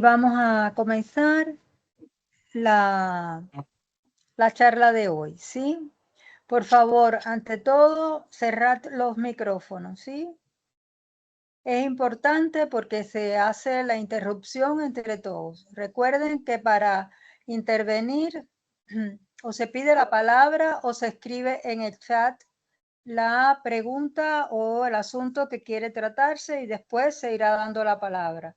Vamos a comenzar la charla de hoy, ¿sí? Por favor, ante todo, cerrad los micrófonos, ¿sí? Es importante porque se hace la interrupción entre todos. Recuerden que para intervenir o se pide la palabra o se escribe en el chat la pregunta o el asunto que quiere tratarse y después se irá dando la palabra.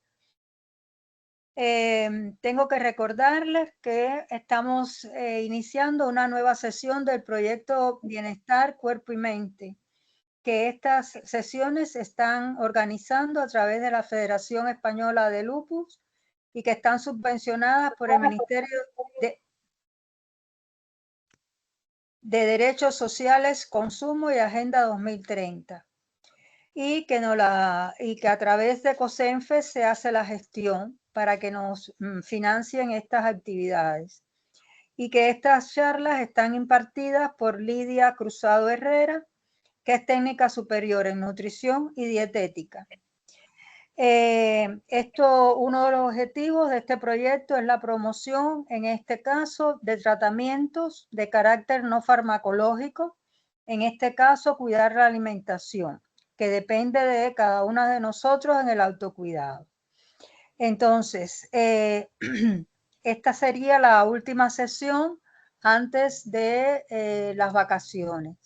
Tengo que recordarles que estamos iniciando una nueva sesión del proyecto Bienestar, Cuerpo y Mente, que estas sesiones se están organizando a través de la Federación Española de Lupus y que están subvencionadas por el Ministerio de Derechos Sociales, Consumo y Agenda 2030. Y que a través de COSENFE se hace la gestión para que nos financien estas actividades. Y que estas charlas están impartidas por Lidia Cruzado Herrera, que es técnica superior en nutrición y dietética. Uno de los objetivos de este proyecto es la promoción, en este caso, de tratamientos de carácter no farmacológico, en este caso, cuidar la alimentación, que depende de cada uno de nosotros en el autocuidado. Entonces, esta sería la última sesión antes de las vacaciones.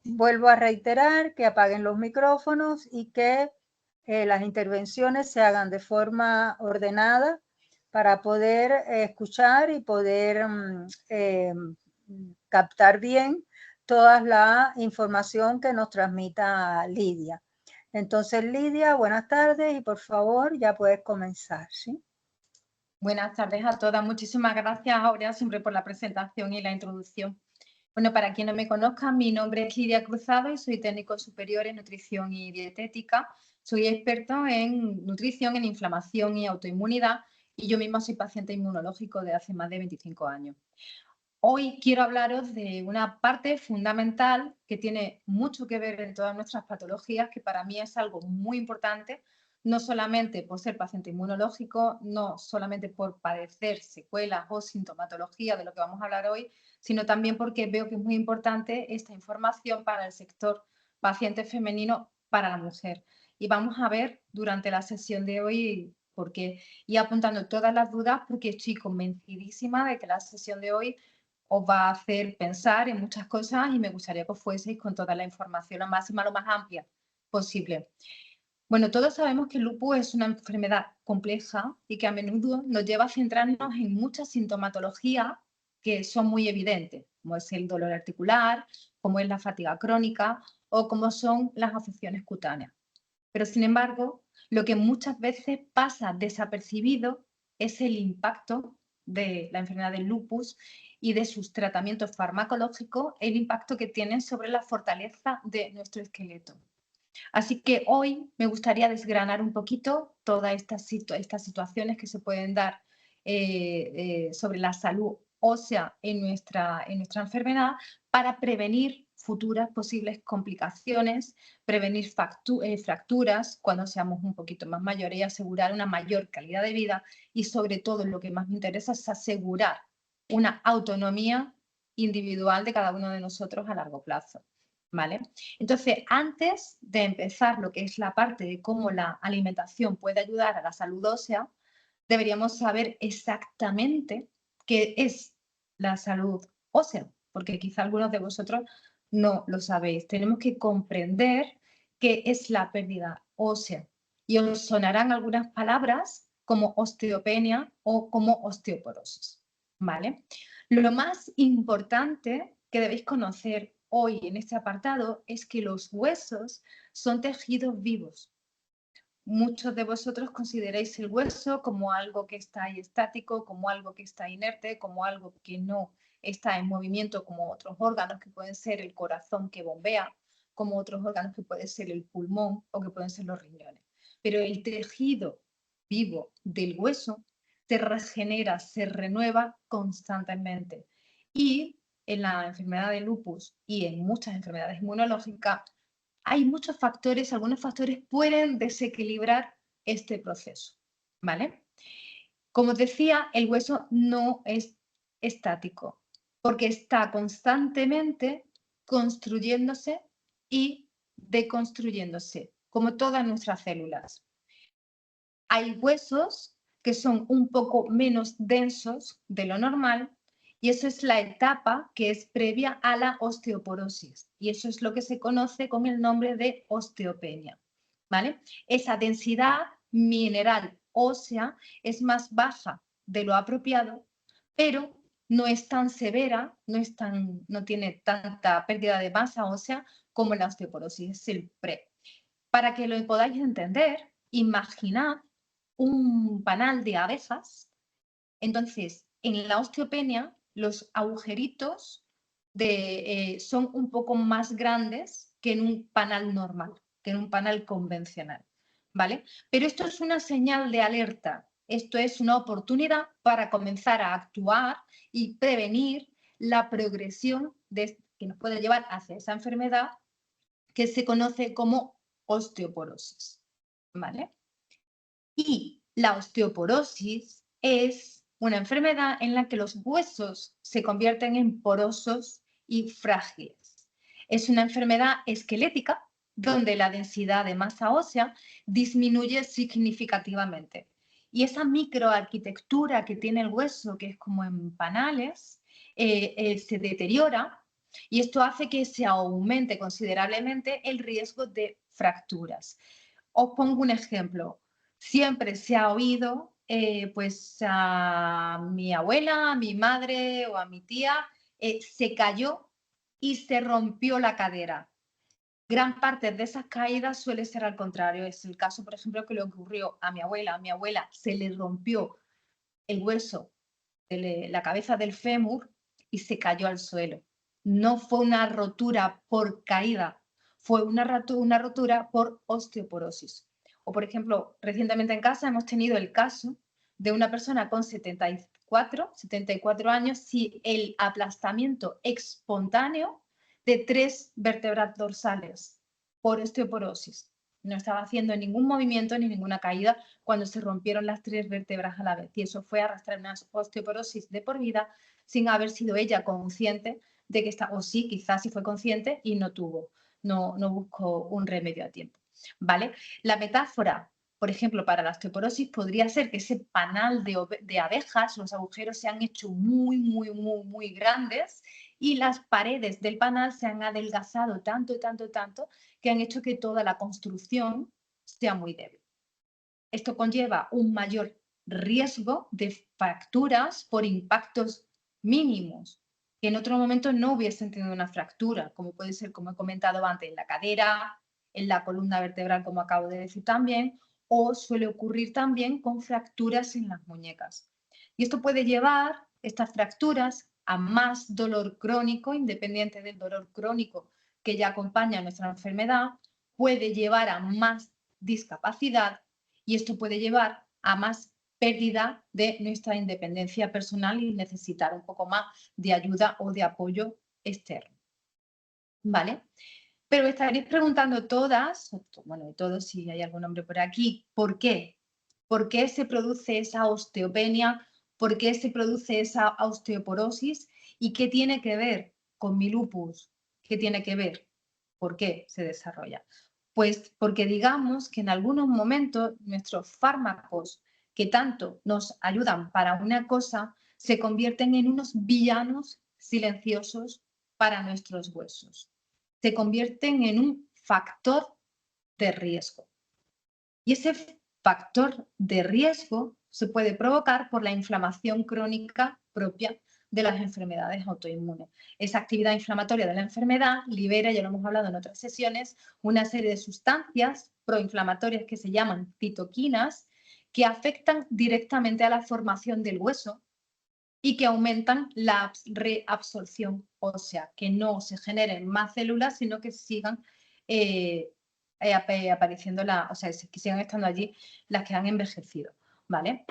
Vuelvo a reiterar que apaguen los micrófonos y que las intervenciones se hagan de forma ordenada para poder escuchar y poder captar bien toda la información que nos transmita Lidia. Entonces, Lidia, buenas tardes y por favor ya puedes comenzar, ¿sí? Buenas tardes a todas. Muchísimas gracias, Aurea, siempre por la presentación y la introducción. Bueno, para quien no me conozca, mi nombre es Lidia Cruzado y soy técnico superior en nutrición y dietética. Soy experta en nutrición, en inflamación y autoinmunidad y yo misma soy paciente inmunológico de hace más de 25 años. Hoy quiero hablaros de una parte fundamental que tiene mucho que ver en todas nuestras patologías, que para mí es algo muy importante, no solamente por ser paciente inmunológico, no solamente por padecer secuelas o sintomatología de lo que vamos a hablar hoy, sino también porque veo que es muy importante esta información para el sector paciente femenino, para la mujer. Y vamos a ver durante la sesión de hoy por qué. Y apuntando todas las dudas, porque estoy convencidísima de que la sesión de hoy os va a hacer pensar en muchas cosas y me gustaría que os fueseis con toda la información lo máxima, lo más amplia posible. Bueno, todos sabemos que el lupus es una enfermedad compleja y que a menudo nos lleva a centrarnos en muchas sintomatologías que son muy evidentes, como es el dolor articular, como es la fatiga crónica o como son las afecciones cutáneas. Pero, sin embargo, lo que muchas veces pasa desapercibido es el impacto de la enfermedad del lupus y de sus tratamientos farmacológicos, el impacto que tienen sobre la fortaleza de nuestro esqueleto. Así que hoy me gustaría desgranar un poquito todas estas situaciones que se pueden dar sobre la salud ósea en nuestra enfermedad para prevenir futuras posibles complicaciones, prevenir fracturas cuando seamos un poquito más mayores y asegurar una mayor calidad de vida y sobre todo lo que más me interesa es asegurar una autonomía individual de cada uno de nosotros a largo plazo. ¿Vale? Entonces, antes de empezar lo que es la parte de cómo la alimentación puede ayudar a la salud ósea, deberíamos saber exactamente qué es la salud ósea, porque quizá algunos de vosotros no lo sabéis. Tenemos que comprender qué es la pérdida ósea. Y os sonarán algunas palabras como osteopenia o como osteoporosis. ¿Vale? Lo más importante que debéis conocer hoy en este apartado es que los huesos son tejidos vivos. Muchos de vosotros consideráis el hueso como algo que está ahí estático, como algo que está inerte, como algo que no está en movimiento, como otros órganos que pueden ser el corazón que bombea, como otros órganos que pueden ser el pulmón o que pueden ser los riñones. Pero el tejido vivo del hueso se regenera, se renueva constantemente. Y en la enfermedad de lupus y en muchas enfermedades inmunológicas hay muchos factores, algunos factores pueden desequilibrar este proceso, ¿vale? Como decía, el hueso no es estático, porque está constantemente construyéndose y deconstruyéndose, como todas nuestras células. Hay huesos que son un poco menos densos de lo normal y eso es la etapa que es previa a la osteoporosis y eso es lo que se conoce con el nombre de osteopenia, ¿vale? Esa densidad mineral ósea es más baja de lo apropiado, pero no es tan severa, no tiene tanta pérdida de masa ósea como la osteoporosis, es el pre. Para que lo podáis entender, imaginad un panal de abejas. Entonces, en la osteopenia, los agujeritos son un poco más grandes que en un panal normal, que en un panal convencional, ¿vale? Pero esto es una señal de alerta. Esto es una oportunidad para comenzar a actuar y prevenir la progresión que nos puede llevar hacia esa enfermedad que se conoce como osteoporosis, ¿vale? Y la osteoporosis es una enfermedad en la que los huesos se convierten en porosos y frágiles. Es una enfermedad esquelética donde la densidad de masa ósea disminuye significativamente. Y esa microarquitectura que tiene el hueso, que es como en panales, se deteriora y esto hace que se aumente considerablemente el riesgo de fracturas. Os pongo un ejemplo. Siempre se ha oído pues a mi abuela, a mi madre o a mi tía se cayó y se rompió la cadera. Gran parte de esas caídas suele ser al contrario. Es el caso, por ejemplo, que le ocurrió a mi abuela. A mi abuela se le rompió el hueso de la cabeza del fémur y se cayó al suelo. No fue una rotura por caída, fue una rotura por osteoporosis. O, por ejemplo, recientemente en casa hemos tenido el caso de una persona con 74 años y el aplastamiento espontáneo de 3 vértebras dorsales por osteoporosis. No estaba haciendo ningún movimiento ni ninguna caída cuando se rompieron las 3 vértebras a la vez. Y eso fue arrastrar una osteoporosis de por vida sin haber sido ella consciente de que está, o sí, quizás sí fue consciente y no buscó un remedio a tiempo. ¿Vale? La metáfora, por ejemplo, para la osteoporosis podría ser que ese panal de abejas, los agujeros se han hecho muy grandes y las paredes del panal se han adelgazado tanto que han hecho que toda la construcción sea muy débil. Esto conlleva un mayor riesgo de fracturas por impactos mínimos, que en otro momento no hubiesen tenido una fractura, como puede ser, como he comentado antes, en la cadera, en la columna vertebral, como acabo de decir también, o suele ocurrir también con fracturas en las muñecas. Y esto puede llevar, estas fracturas, a más dolor crónico, independiente del dolor crónico que ya acompaña a nuestra enfermedad, puede llevar a más discapacidad y esto puede llevar a más pérdida de nuestra independencia personal y necesitar un poco más de ayuda o de apoyo externo. ¿Vale? Pero estaréis preguntando todas, bueno, todos si hay algún hombre por aquí, ¿por qué? ¿Por qué se produce esa osteopenia? ¿Por qué se produce esa osteoporosis? ¿Y qué tiene que ver con mi lupus? ¿Qué tiene que ver? ¿Por qué se desarrolla? Pues porque digamos que en algunos momentos nuestros fármacos que tanto nos ayudan para una cosa se convierten en unos villanos silenciosos para nuestros huesos. Se convierten en un factor de riesgo. Y ese factor de riesgo se puede provocar por la inflamación crónica propia de las enfermedades autoinmunes. Esa actividad inflamatoria de la enfermedad libera, ya lo hemos hablado en otras sesiones, una serie de sustancias proinflamatorias que se llaman citoquinas que afectan directamente a la formación del hueso y que aumentan la reabsorción ósea, que no se generen más células, sino que sigan apareciendo, o sea, que sigan estando allí las que han envejecido, ¿vale?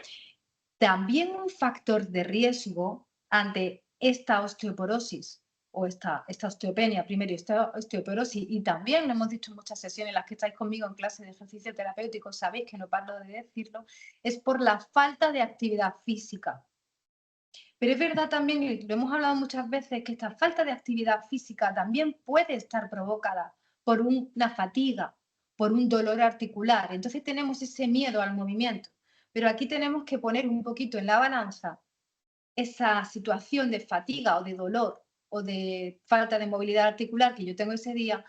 También un factor de riesgo ante esta osteoporosis o esta osteopenia primero y esta osteoporosis, y también lo hemos dicho en muchas sesiones en las que estáis conmigo en clase de ejercicio terapéutico, sabéis que no paro de decirlo, es por la falta de actividad física. Pero es verdad también, y lo hemos hablado muchas veces, que esta falta de actividad física también puede estar provocada por una fatiga, por un dolor articular. Entonces tenemos ese miedo al movimiento. Pero aquí tenemos que poner un poquito en la balanza esa situación de fatiga o de dolor o de falta de movilidad articular que yo tengo ese día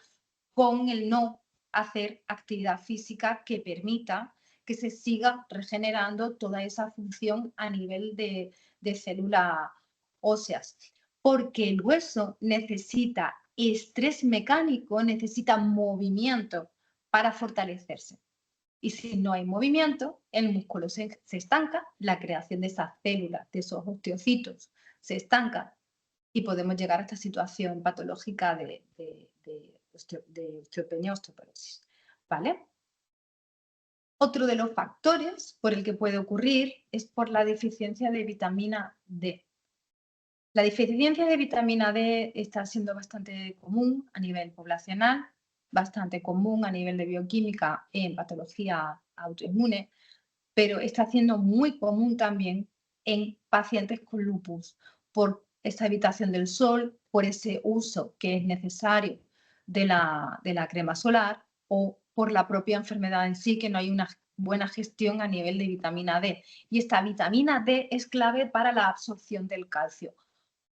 con el no hacer actividad física que permita que se siga regenerando toda esa función a nivel de células óseas. Porque el hueso necesita estrés mecánico, necesita movimiento para fortalecerse. Y si no hay movimiento, el músculo se estanca, la creación de esas células, de esos osteocitos, se estanca y podemos llegar a esta situación patológica de osteopenia, osteoporosis. ¿Vale? Otro de los factores por el que puede ocurrir es por la deficiencia de vitamina D. La deficiencia de vitamina D está siendo bastante común a nivel poblacional, bastante común a nivel de bioquímica en patología autoinmune, pero está siendo muy común también en pacientes con lupus por esta evitación del sol, por ese uso que es necesario de la crema solar o por la propia enfermedad en sí, que no hay una buena gestión a nivel de vitamina D. Y esta vitamina D es clave para la absorción del calcio.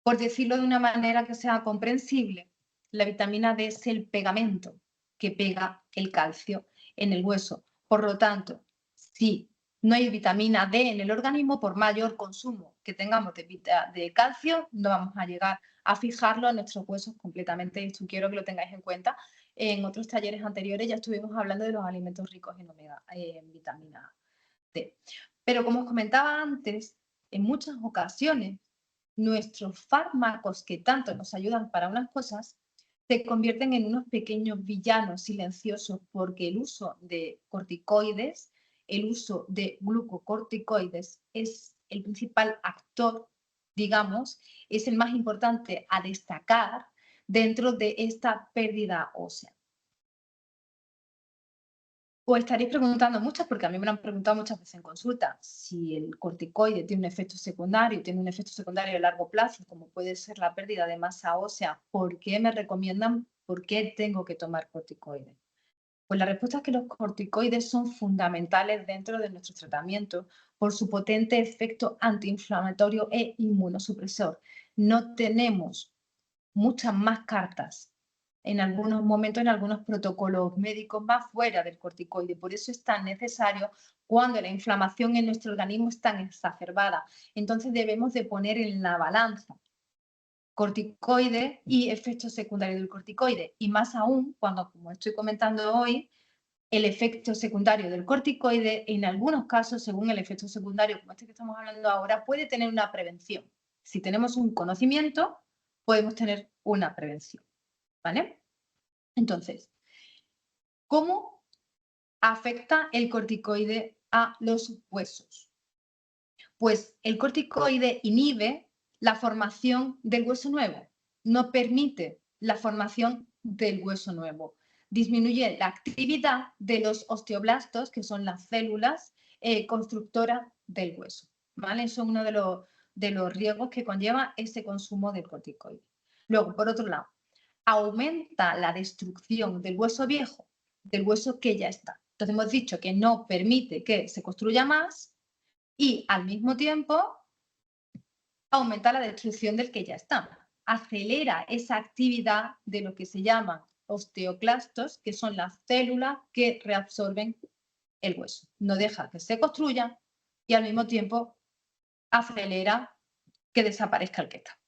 Por decirlo de una manera que sea comprensible, la vitamina D es el pegamento que pega el calcio en el hueso. Por lo tanto, si no hay vitamina D en el organismo, por mayor consumo que tengamos de calcio, no vamos a llegar a fijarlo a nuestros huesos completamente. Esto quiero que lo tengáis en cuenta. En otros talleres anteriores ya estuvimos hablando de los alimentos ricos en vitamina D. Pero como os comentaba antes, en muchas ocasiones nuestros fármacos que tanto nos ayudan para unas cosas se convierten en unos pequeños villanos silenciosos porque el uso de corticoides, el uso de glucocorticoides es el principal actor, digamos, es el más importante a destacar dentro de esta pérdida ósea. Os estaréis preguntando muchas, porque a mí me lo han preguntado muchas veces en consulta, si el corticoide tiene un efecto secundario a largo plazo, como puede ser la pérdida de masa ósea, ¿por qué me recomiendan, por qué tengo que tomar corticoides? Pues la respuesta es que los corticoides son fundamentales dentro de nuestro tratamiento por su potente efecto antiinflamatorio e inmunosupresor. No tenemos muchas más cartas en algunos momentos, en algunos protocolos médicos más fuera del corticoide. Por eso es tan necesario cuando la inflamación en nuestro organismo es tan exacerbada. Entonces debemos de poner en la balanza corticoide y efectos secundarios del corticoide. Y más aún cuando, como estoy comentando hoy, el efecto secundario del corticoide, en algunos casos, según el efecto secundario, como este que estamos hablando ahora, puede tener una prevención. Si tenemos un conocimiento, podemos tener una prevención. ¿Vale? Entonces, ¿cómo afecta el corticoide a los huesos? Pues el corticoide inhibe la formación del hueso nuevo, no permite la formación del hueso nuevo. Disminuye la actividad de los osteoblastos, que son las células constructoras del hueso. ¿Vale? Eso es uno de los riesgos que conlleva ese consumo de corticoide. Luego, por otro lado, aumenta la destrucción del hueso viejo, del hueso que ya está. Entonces hemos dicho que no permite que se construya más y al mismo tiempo aumenta la destrucción del que ya está. Acelera esa actividad de lo que se llaman osteoclastos, que son las células que reabsorben el hueso. No deja que se construya y al mismo tiempo acelera que desaparezca el que está.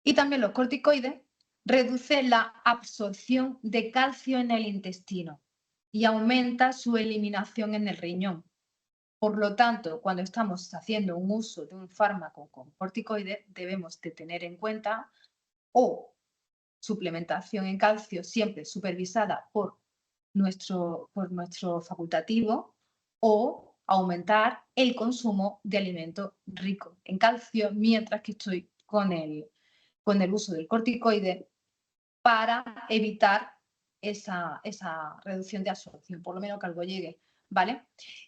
Y también los corticoides reducen la absorción de calcio en el intestino y aumenta su eliminación en el riñón. Por lo tanto, cuando estamos haciendo un uso de un fármaco con corticoides, debemos de tener en cuenta o suplementación en calcio siempre supervisada por nuestro facultativo o aumentar el consumo de alimento rico en calcio mientras que estoy con el con el uso del corticoide para evitar esa reducción de absorción, por lo menos que algo llegue, ¿vale?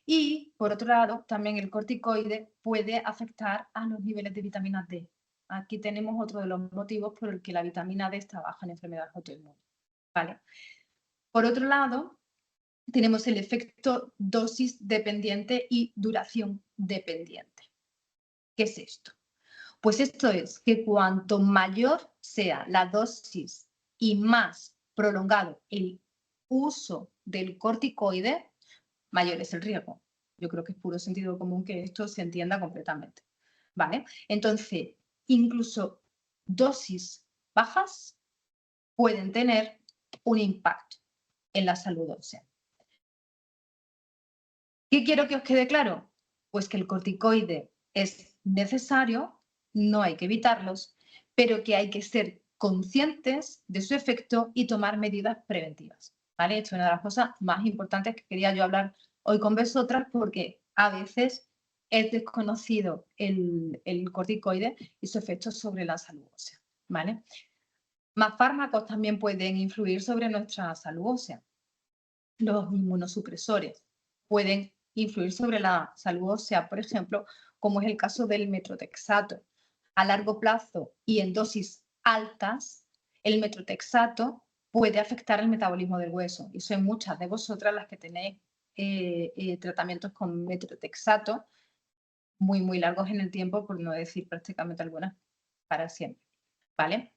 Y, por otro lado, también el corticoide puede afectar a los niveles de vitamina D. Aquí tenemos otro de los motivos por el que la vitamina D está baja en enfermedades autoinmunes, ¿vale? Por otro lado, tenemos el efecto dosis dependiente y duración dependiente. ¿Qué es esto? Pues esto es que cuanto mayor sea la dosis y más prolongado el uso del corticoide, mayor es el riesgo. Yo creo que es puro sentido común que esto se entienda completamente, ¿vale? Entonces, incluso dosis bajas pueden tener un impacto en la salud ósea. ¿Qué quiero que os quede claro? Pues que el corticoide es necesario, no hay que evitarlos, pero que hay que ser conscientes de su efecto y tomar medidas preventivas, ¿vale? Esto es una de las cosas más importantes que quería yo hablar hoy con vosotras, porque a veces es desconocido el corticoide y su efecto sobre la salud ósea, ¿vale? Más fármacos también pueden influir sobre nuestra salud ósea. Los inmunosupresores pueden influir sobre la salud ósea, por ejemplo, como es el caso del metrotexato. A largo plazo y en dosis altas, el metrotexato puede afectar el metabolismo del hueso. Y son muchas de vosotras las que tenéis tratamientos con metrotexato muy largos en el tiempo, por no decir prácticamente algunas para siempre, ¿vale?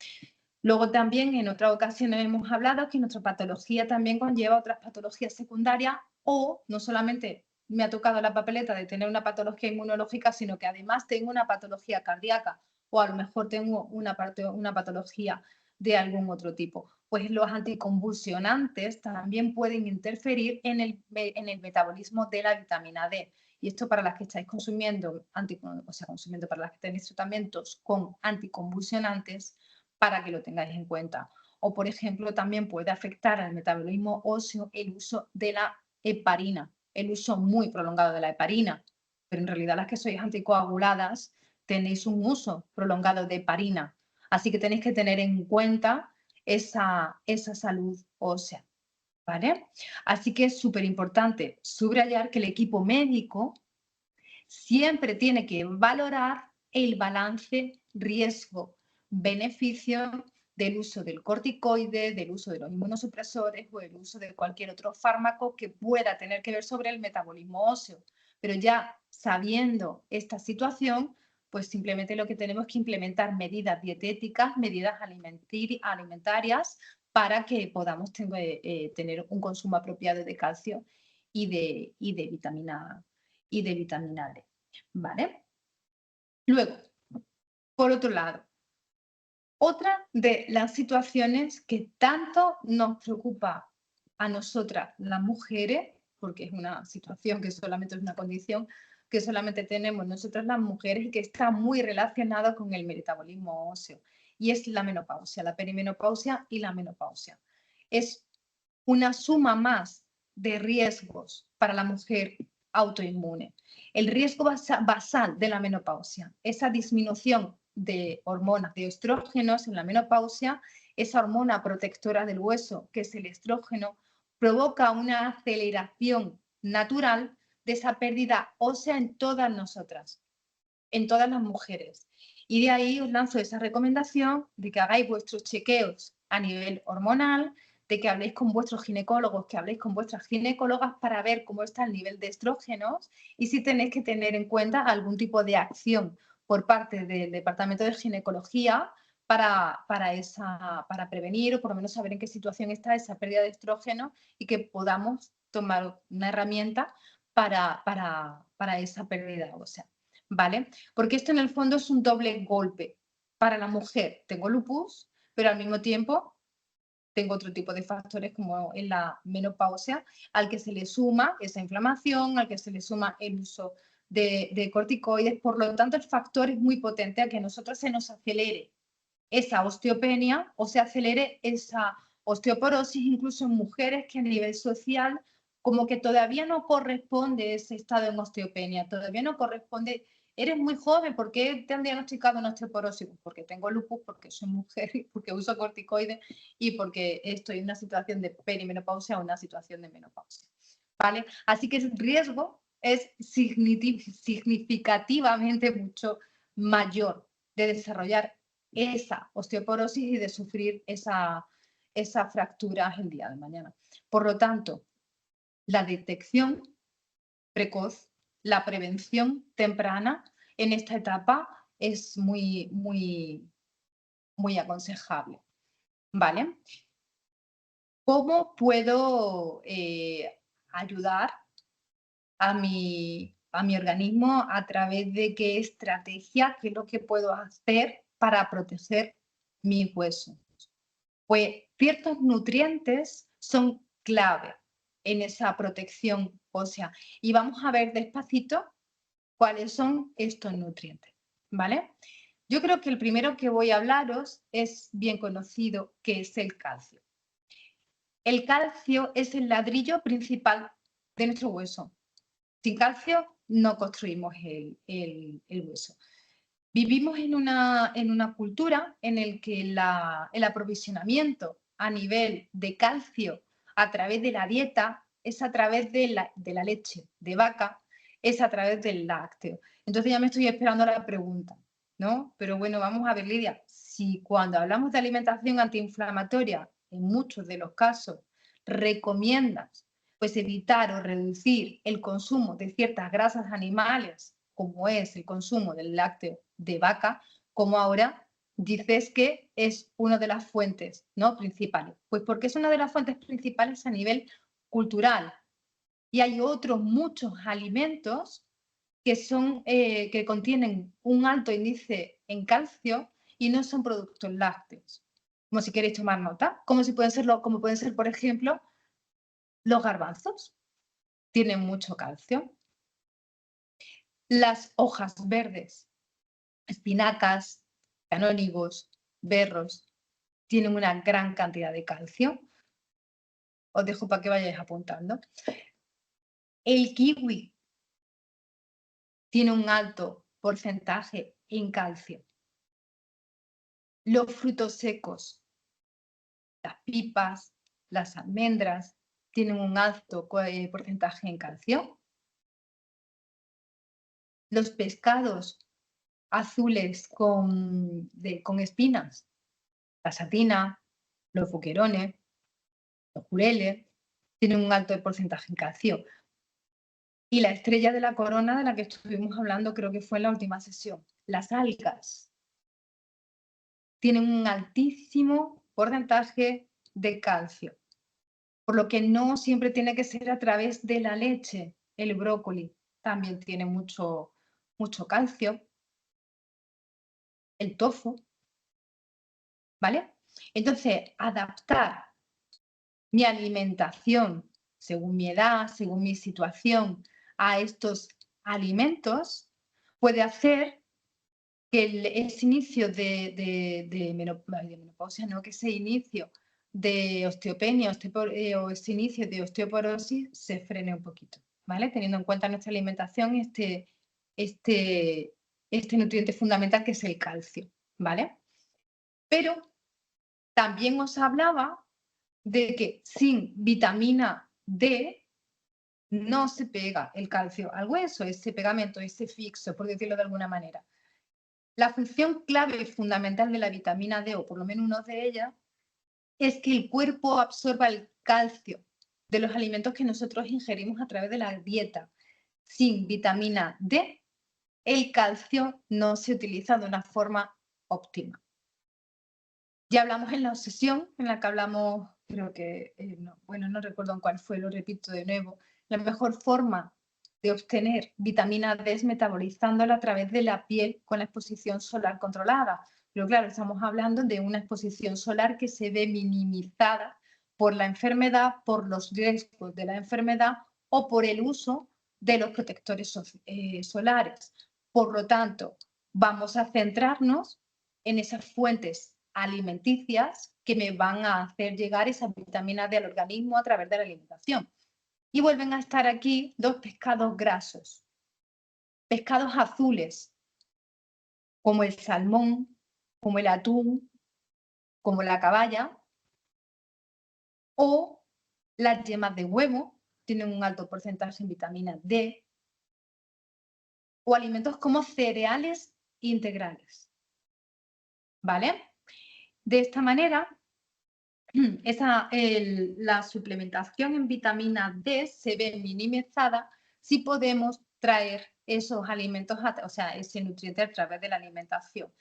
Luego también en otras ocasiones hemos hablado que nuestra patología también conlleva otras patologías secundarias, o no solamente me ha tocado la papeleta de tener una patología inmunológica, sino que además tengo una patología cardíaca o a lo mejor tengo una patología de algún otro tipo. Pues los anticonvulsionantes también pueden interferir en el metabolismo de la vitamina D. Y esto para las que estáis consumiendo, para las que tenéis tratamientos con anticonvulsionantes, para que lo tengáis en cuenta. O, por ejemplo, también puede afectar al metabolismo óseo el uso de la heparina, el uso muy prolongado de la heparina. Pero en realidad las que sois anticoaguladas tenéis un uso prolongado de heparina. Así que tenéis que tener en cuenta esa salud ósea, ¿vale? Así que es súper importante subrayar que el equipo médico siempre tiene que valorar el balance riesgo-beneficio del uso del corticoide, del uso de los inmunosupresores o el uso de cualquier otro fármaco que pueda tener que ver sobre el metabolismo óseo. Pero ya sabiendo esta situación, pues simplemente lo que tenemos es que implementar medidas dietéticas, medidas alimentarias para que podamos tener un consumo apropiado de calcio y de vitamina D, ¿vale? Luego, por otro lado, otra de las situaciones que tanto nos preocupa a nosotras las mujeres, porque es una situación que solamente es una condición que solamente tenemos nosotras las mujeres y que está muy relacionada con el metabolismo óseo, y es la menopausia, la perimenopausia y la menopausia. Es una suma más de riesgos para la mujer autoinmune. El riesgo basal de la menopausia, esa disminución de hormonas, de estrógenos en la menopausia, esa hormona protectora del hueso, que es el estrógeno, provoca una aceleración natural de esa pérdida ósea en todas nosotras, en todas las mujeres. Y de ahí os lanzo esa recomendación de que hagáis vuestros chequeos a nivel hormonal, de que habléis con vuestros ginecólogos, que habléis con vuestras ginecólogas para ver cómo está el nivel de estrógenos y si tenéis que tener en cuenta algún tipo de acción por parte del Departamento de Ginecología para prevenir o por lo menos saber en qué situación está esa pérdida de estrógeno y que podamos tomar una herramienta para esa pérdida ósea, ¿vale? Porque esto en el fondo es un doble golpe. Para la mujer tengo lupus, pero al mismo tiempo tengo otro tipo de factores como en la menopausia, al que se le suma esa inflamación, al que se le suma el uso de corticoides. Por lo tanto, el factor es muy potente a que a nosotros se nos acelere esa osteopenia o se acelere esa osteoporosis, incluso en mujeres que a nivel social como que todavía no corresponde ese estado en osteopenia, todavía no corresponde eres muy joven, ¿por qué te han diagnosticado una osteoporosis? Porque tengo lupus, porque soy mujer, porque uso corticoides y porque estoy en una situación de perimenopausia o una situación de menopausia, ¿vale? Así que el riesgo es significativamente mucho mayor de desarrollar esa osteoporosis y de sufrir esa fractura el día de mañana. Por lo tanto, la detección precoz, la prevención temprana en esta etapa es muy, muy, muy aconsejable, ¿vale? ¿Cómo puedo ayudar a mi organismo a través de qué estrategia, qué es lo que puedo hacer para proteger mis huesos? Pues ciertos nutrientes son clave en esa protección ósea. Y vamos a ver despacito cuáles son estos nutrientes, ¿vale? Yo creo que el primero que voy a hablaros es bien conocido, que es el calcio. El calcio es el ladrillo principal de nuestro hueso. Sin calcio no construimos el hueso. Vivimos en una cultura en la que el aprovisionamiento a nivel de calcio a través de la dieta es a través de la leche de vaca, es a través del lácteo. Entonces ya me estoy esperando la pregunta, ¿no? Pero bueno, vamos a ver, Lidia, si cuando hablamos de alimentación antiinflamatoria, en muchos de los casos, recomiendas pues evitar o reducir el consumo de ciertas grasas animales, como es el consumo del lácteo de vaca, como ahora dices que es una de las fuentes, ¿no?, principales. Pues porque es una de las fuentes principales a nivel cultural. Y hay otros muchos alimentos que, que contienen un alto índice en calcio y no son productos lácteos. Como si queréis tomar nota, como pueden ser, por ejemplo, los garbanzos. Tienen mucho calcio. Las hojas verdes, espinacas, canónigos, berros, tienen una gran cantidad de calcio. Os dejo para que vayáis apuntando. El kiwi tiene un alto porcentaje en calcio. Los frutos secos, las pipas, las almendras, tienen un alto porcentaje en calcio. Los pescados azules con espinas, la satina, los boquerones, los jureles, tienen un alto porcentaje en calcio. Y la estrella de la corona de la que estuvimos hablando, creo que fue en la última sesión, las algas, tienen un altísimo porcentaje de calcio, por lo que no siempre tiene que ser a través de la leche. El brócoli también tiene mucho calcio, el tofu, ¿vale? Entonces, adaptar mi alimentación según mi edad, según mi situación, a estos alimentos, puede hacer que ese inicio de menopausia, no, que ese inicio de osteopenia o ese inicio de osteoporosis se frene un poquito, ¿vale? Teniendo en cuenta nuestra alimentación, este nutriente fundamental que es el calcio, ¿vale? Pero también os hablaba de que sin vitamina D no se pega el calcio al hueso, ese pegamento, ese fixo, por decirlo de alguna manera. La función clave y fundamental de la vitamina D, o por lo menos una de ellas, es que el cuerpo absorba el calcio de los alimentos que nosotros ingerimos a través de la dieta. Sin vitamina D, el calcio no se utiliza de una forma óptima. Ya hablamos en la sesión en la que hablamos, creo que, no recuerdo en cuál fue, lo repito de nuevo, la mejor forma de obtener vitamina D es metabolizándola a través de la piel con la exposición solar controlada. Pero claro, estamos hablando de una exposición solar que se ve minimizada por la enfermedad, por los riesgos de la enfermedad o por el uso de los protectores solares. Por lo tanto, vamos a centrarnos en esas fuentes alimenticias que me van a hacer llegar esas vitaminas del organismo a través de la alimentación. Y vuelven a estar aquí dos pescados grasos. pescados azules, como el salmón, como el atún, como la caballa, o las yemas de huevo, tienen un alto porcentaje en vitamina D, o alimentos como cereales integrales, ¿vale? De esta manera, la suplementación en vitamina D se ve minimizada si podemos traer esos alimentos, o sea, ese nutriente a través de la alimentación.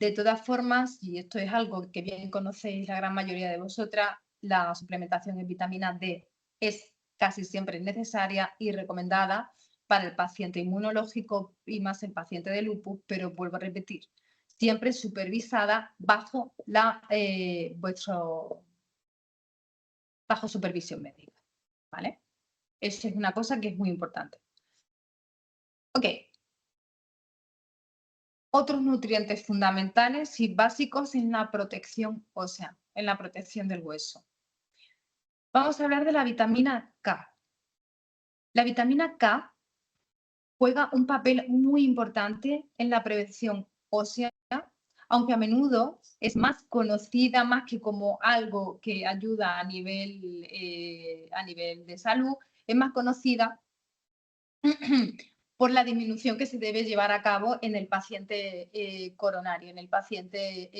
De todas formas, y esto es algo que bien conocéis la gran mayoría de vosotras, la suplementación en vitamina D es casi siempre necesaria y recomendada para el paciente inmunológico y más el paciente de lupus, pero vuelvo a repetir, siempre supervisada bajo bajo supervisión médica, ¿vale? Eso es una cosa que es muy importante. Ok. Otros nutrientes fundamentales y básicos en la protección ósea, en la protección del hueso. Vamos a hablar de la vitamina K. La vitamina K juega un papel muy importante en la prevención ósea, aunque a menudo es más conocida más que como algo que ayuda a nivel de salud, es más conocida por la disminución que se debe llevar a cabo en el paciente coronario, en el paciente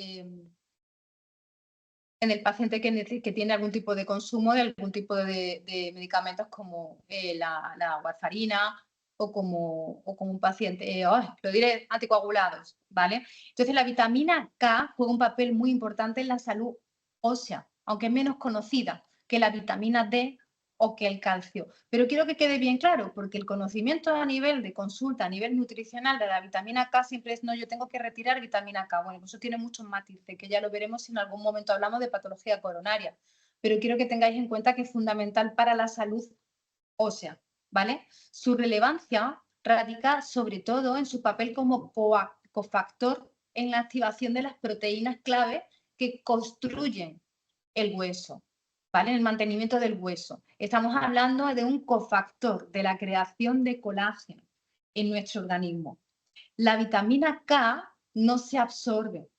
que tiene algún tipo de consumo de algún tipo de medicamentos como la warfarina o como un paciente, lo diré, anticoagulados, ¿vale? Entonces la vitamina K juega un papel muy importante en la salud ósea, aunque es menos conocida que la vitamina D o que el calcio. Pero quiero que quede bien claro, porque el conocimiento a nivel de consulta, a nivel nutricional de la vitamina K siempre es, no, yo tengo que retirar vitamina K. Bueno, pues eso tiene muchos matices, que ya lo veremos si en algún momento hablamos de patología coronaria. Pero quiero que tengáis en cuenta que es fundamental para la salud ósea, ¿vale? Su relevancia radica sobre todo en su papel como cofactor en la activación de las proteínas clave que construyen el hueso, ¿vale? En el mantenimiento del hueso. Estamos hablando de un cofactor de la creación de colágeno en nuestro organismo. La vitamina K no se absorbe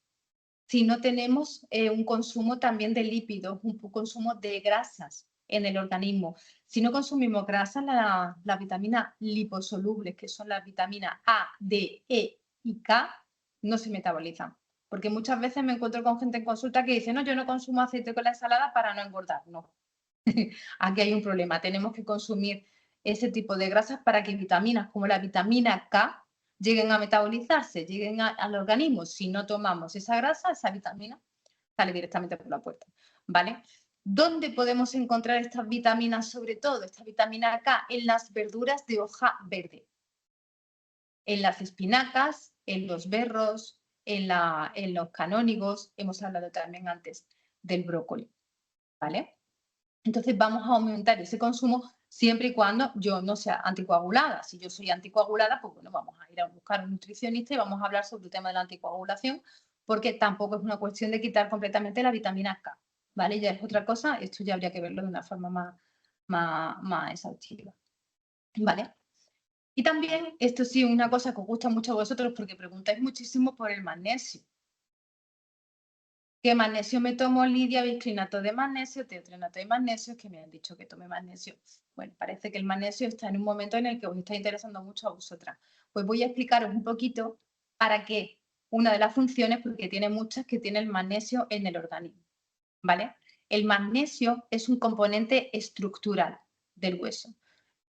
si no tenemos un consumo también de lípidos, un consumo de grasas en el organismo. Si no consumimos grasas, las vitaminas liposolubles, que son las vitaminas A, D, E y K, no se metabolizan. Porque muchas veces me encuentro con gente en consulta que dice, no, yo no consumo aceite con la ensalada para no engordar. No, aquí hay un problema. Tenemos que consumir ese tipo de grasas para que vitaminas como la vitamina K lleguen a metabolizarse, lleguen al organismo. Si no tomamos esa grasa, esa vitamina sale directamente por la puerta, ¿vale? ¿Dónde podemos encontrar estas vitaminas, sobre todo esta vitamina K? En las verduras de hoja verde, en las espinacas, en los berros, en los canónigos. Hemos hablado también antes del brócoli, ¿vale? Entonces vamos a aumentar ese consumo siempre y cuando yo no sea anticoagulada. Si yo soy anticoagulada, pues bueno, vamos a ir a buscar un nutricionista y vamos a hablar sobre el tema de la anticoagulación, porque tampoco es una cuestión de quitar completamente la vitamina K, ¿vale? Ya es otra cosa, esto ya habría que verlo de una forma más exhaustiva, ¿vale? Y también, esto sí, una cosa que os gusta mucho a vosotros porque preguntáis muchísimo por el magnesio. ¿Qué magnesio me tomo, Lidia? Bisclinato de magnesio, teotrinato de magnesio, que me han dicho que tome magnesio. Bueno, parece que el magnesio está en un momento en el que os está interesando mucho a vosotras. Pues voy a explicaros un poquito para qué una de las funciones, porque tiene muchas, que tiene el magnesio en el organismo, ¿vale? El magnesio es un componente estructural del hueso.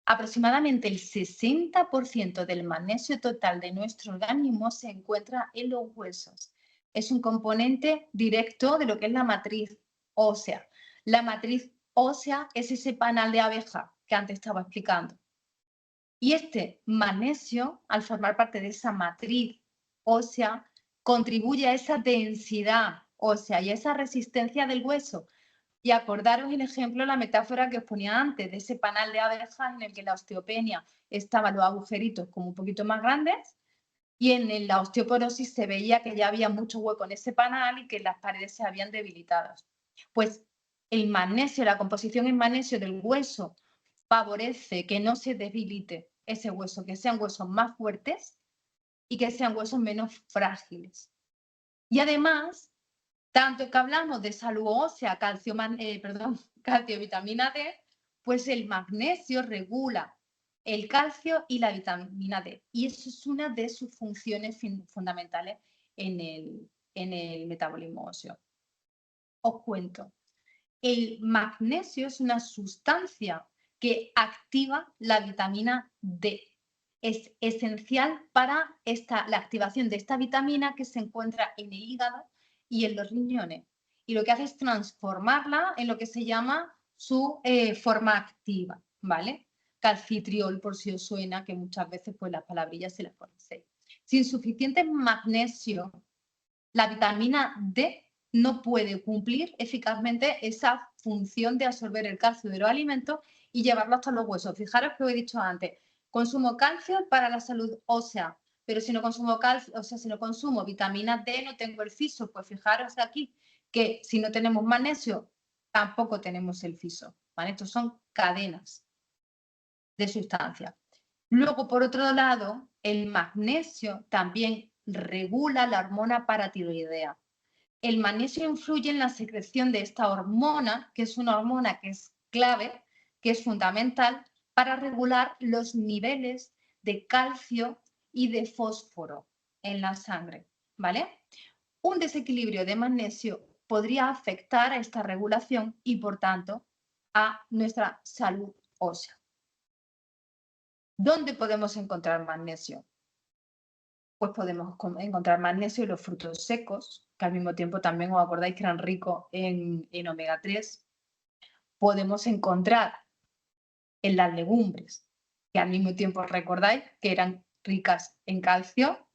Aproximadamente el 60% del magnesio total de nuestro organismo se encuentra en los huesos. Es un componente directo de lo que es la matriz ósea. La matriz ósea es ese panal de abeja que antes estaba explicando. Y este magnesio, al formar parte de esa matriz ósea, contribuye a esa densidad ósea y a esa resistencia del hueso. Y acordaros el ejemplo, la metáfora que os ponía antes, de ese panal de abejas en el que la osteopenia estaban los agujeritos como un poquito más grandes y en la osteoporosis se veía que ya había mucho hueco en ese panal y que las paredes se habían debilitado. Pues el magnesio, la composición en magnesio del hueso favorece que no se debilite ese hueso, que sean huesos más fuertes y que sean huesos menos frágiles. Y además, tanto que hablamos de salud ósea, calcio, calcio, vitamina D, pues el magnesio regula el calcio y la vitamina D. Y eso es una de sus funciones fundamentales en el metabolismo óseo. Os cuento. El magnesio es una sustancia que activa la vitamina D. Es esencial para la activación de esta vitamina que se encuentra en el hígado y en los riñones. Y lo que hace es transformarla en lo que se llama su forma activa, ¿vale? Calcitriol, por si os suena, que muchas veces pues las palabrillas se las conocéis. Sin suficiente magnesio, la vitamina D no puede cumplir eficazmente esa función de absorber el calcio de los alimentos y llevarlo hasta los huesos. Fijaros que os he dicho antes, consumo calcio para la salud ósea, pero si no consumo calcio, o sea, si no consumo vitamina D, no tengo el fiso. Pues fijaros aquí que si no tenemos magnesio, tampoco tenemos el fiso, ¿vale? Estos son cadenas de sustancias. Luego, por otro lado, el magnesio también regula la hormona paratiroidea. El magnesio influye en la secreción de esta hormona, que es una hormona que es clave, que es fundamental para regular los niveles de calcio y de fósforo en la sangre, ¿vale? Un desequilibrio de magnesio podría afectar a esta regulación y, por tanto, a nuestra salud ósea. ¿Dónde podemos encontrar magnesio? Pues podemos encontrar magnesio en los frutos secos, que al mismo tiempo también os acordáis que eran ricos en omega 3. Podemos encontrar en las legumbres, que al mismo tiempo recordáis que eran ricas en calcio.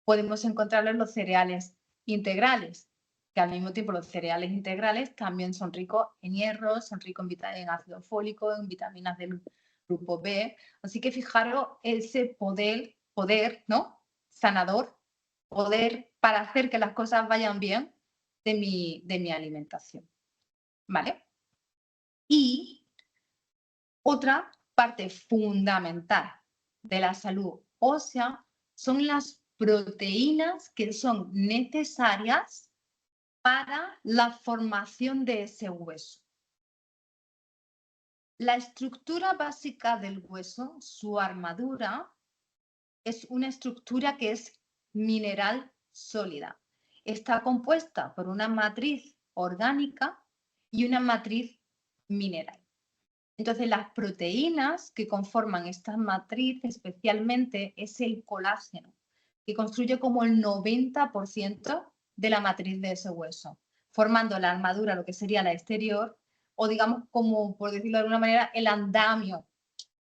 Podemos encontrarlo en los cereales integrales, que al mismo tiempo los cereales integrales también son ricos en hierro, son ricos en ácido fólico, en vitaminas del grupo B. Así que fijaros ese poder, ¿no?, sanador, poder para hacer que las cosas vayan bien de mi alimentación, ¿vale? Y otra parte fundamental de la salud ósea son las proteínas que son necesarias para la formación de ese hueso. La estructura básica del hueso, su armadura, es una estructura que es mineral sólida. Está compuesta por una matriz orgánica y una matriz mineral. Entonces, las proteínas que conforman esta matriz especialmente es el colágeno, que construye como el 90% de la matriz de ese hueso, formando la armadura, lo que sería la exterior, o digamos como, por decirlo de alguna manera, el andamio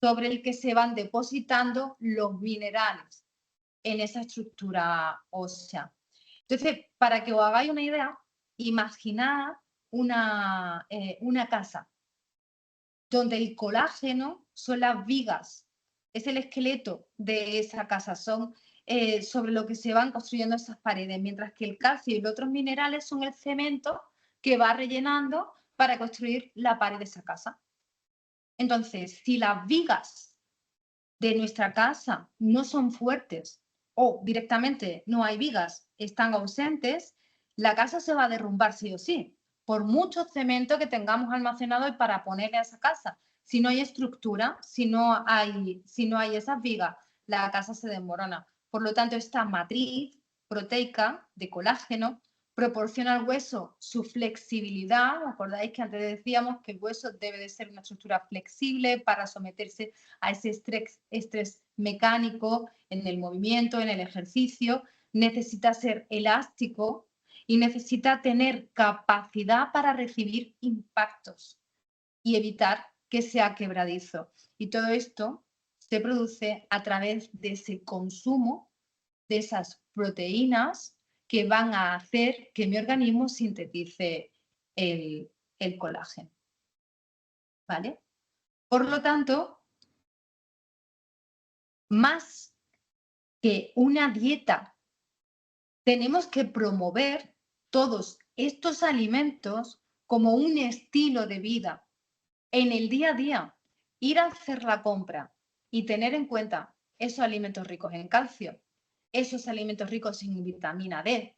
sobre el que se van depositando los minerales en esa estructura ósea. Entonces, para que os hagáis una idea, imaginad una casa donde el colágeno son las vigas, es el esqueleto de esa casa, son sobre lo que se van construyendo esas paredes, mientras que el calcio y los otros minerales son el cemento que va rellenando para construir la pared de esa casa. Entonces, si las vigas de nuestra casa no son fuertes o directamente no hay vigas, están ausentes, la casa se va a derrumbar sí o sí, por mucho cemento que tengamos almacenado y para ponerle a esa casa. Si no hay estructura, si no hay esas vigas, la casa se desmorona. Por lo tanto, esta matriz proteica de colágeno proporciona al hueso su flexibilidad. ¿Acordáis que antes decíamos que el hueso debe de ser una estructura flexible para someterse a ese estrés mecánico en el movimiento, en el ejercicio? Necesita ser elástico y necesita tener capacidad para recibir impactos y evitar que sea quebradizo. Y todo esto se produce a través de ese consumo de esas proteínas que van a hacer que mi organismo sintetice el colágeno. ¿Vale? Por lo tanto, más que una dieta, tenemos que promover todos estos alimentos como un estilo de vida. En el día a día, ir a hacer la compra y tener en cuenta esos alimentos ricos en calcio, esos alimentos ricos en vitamina D,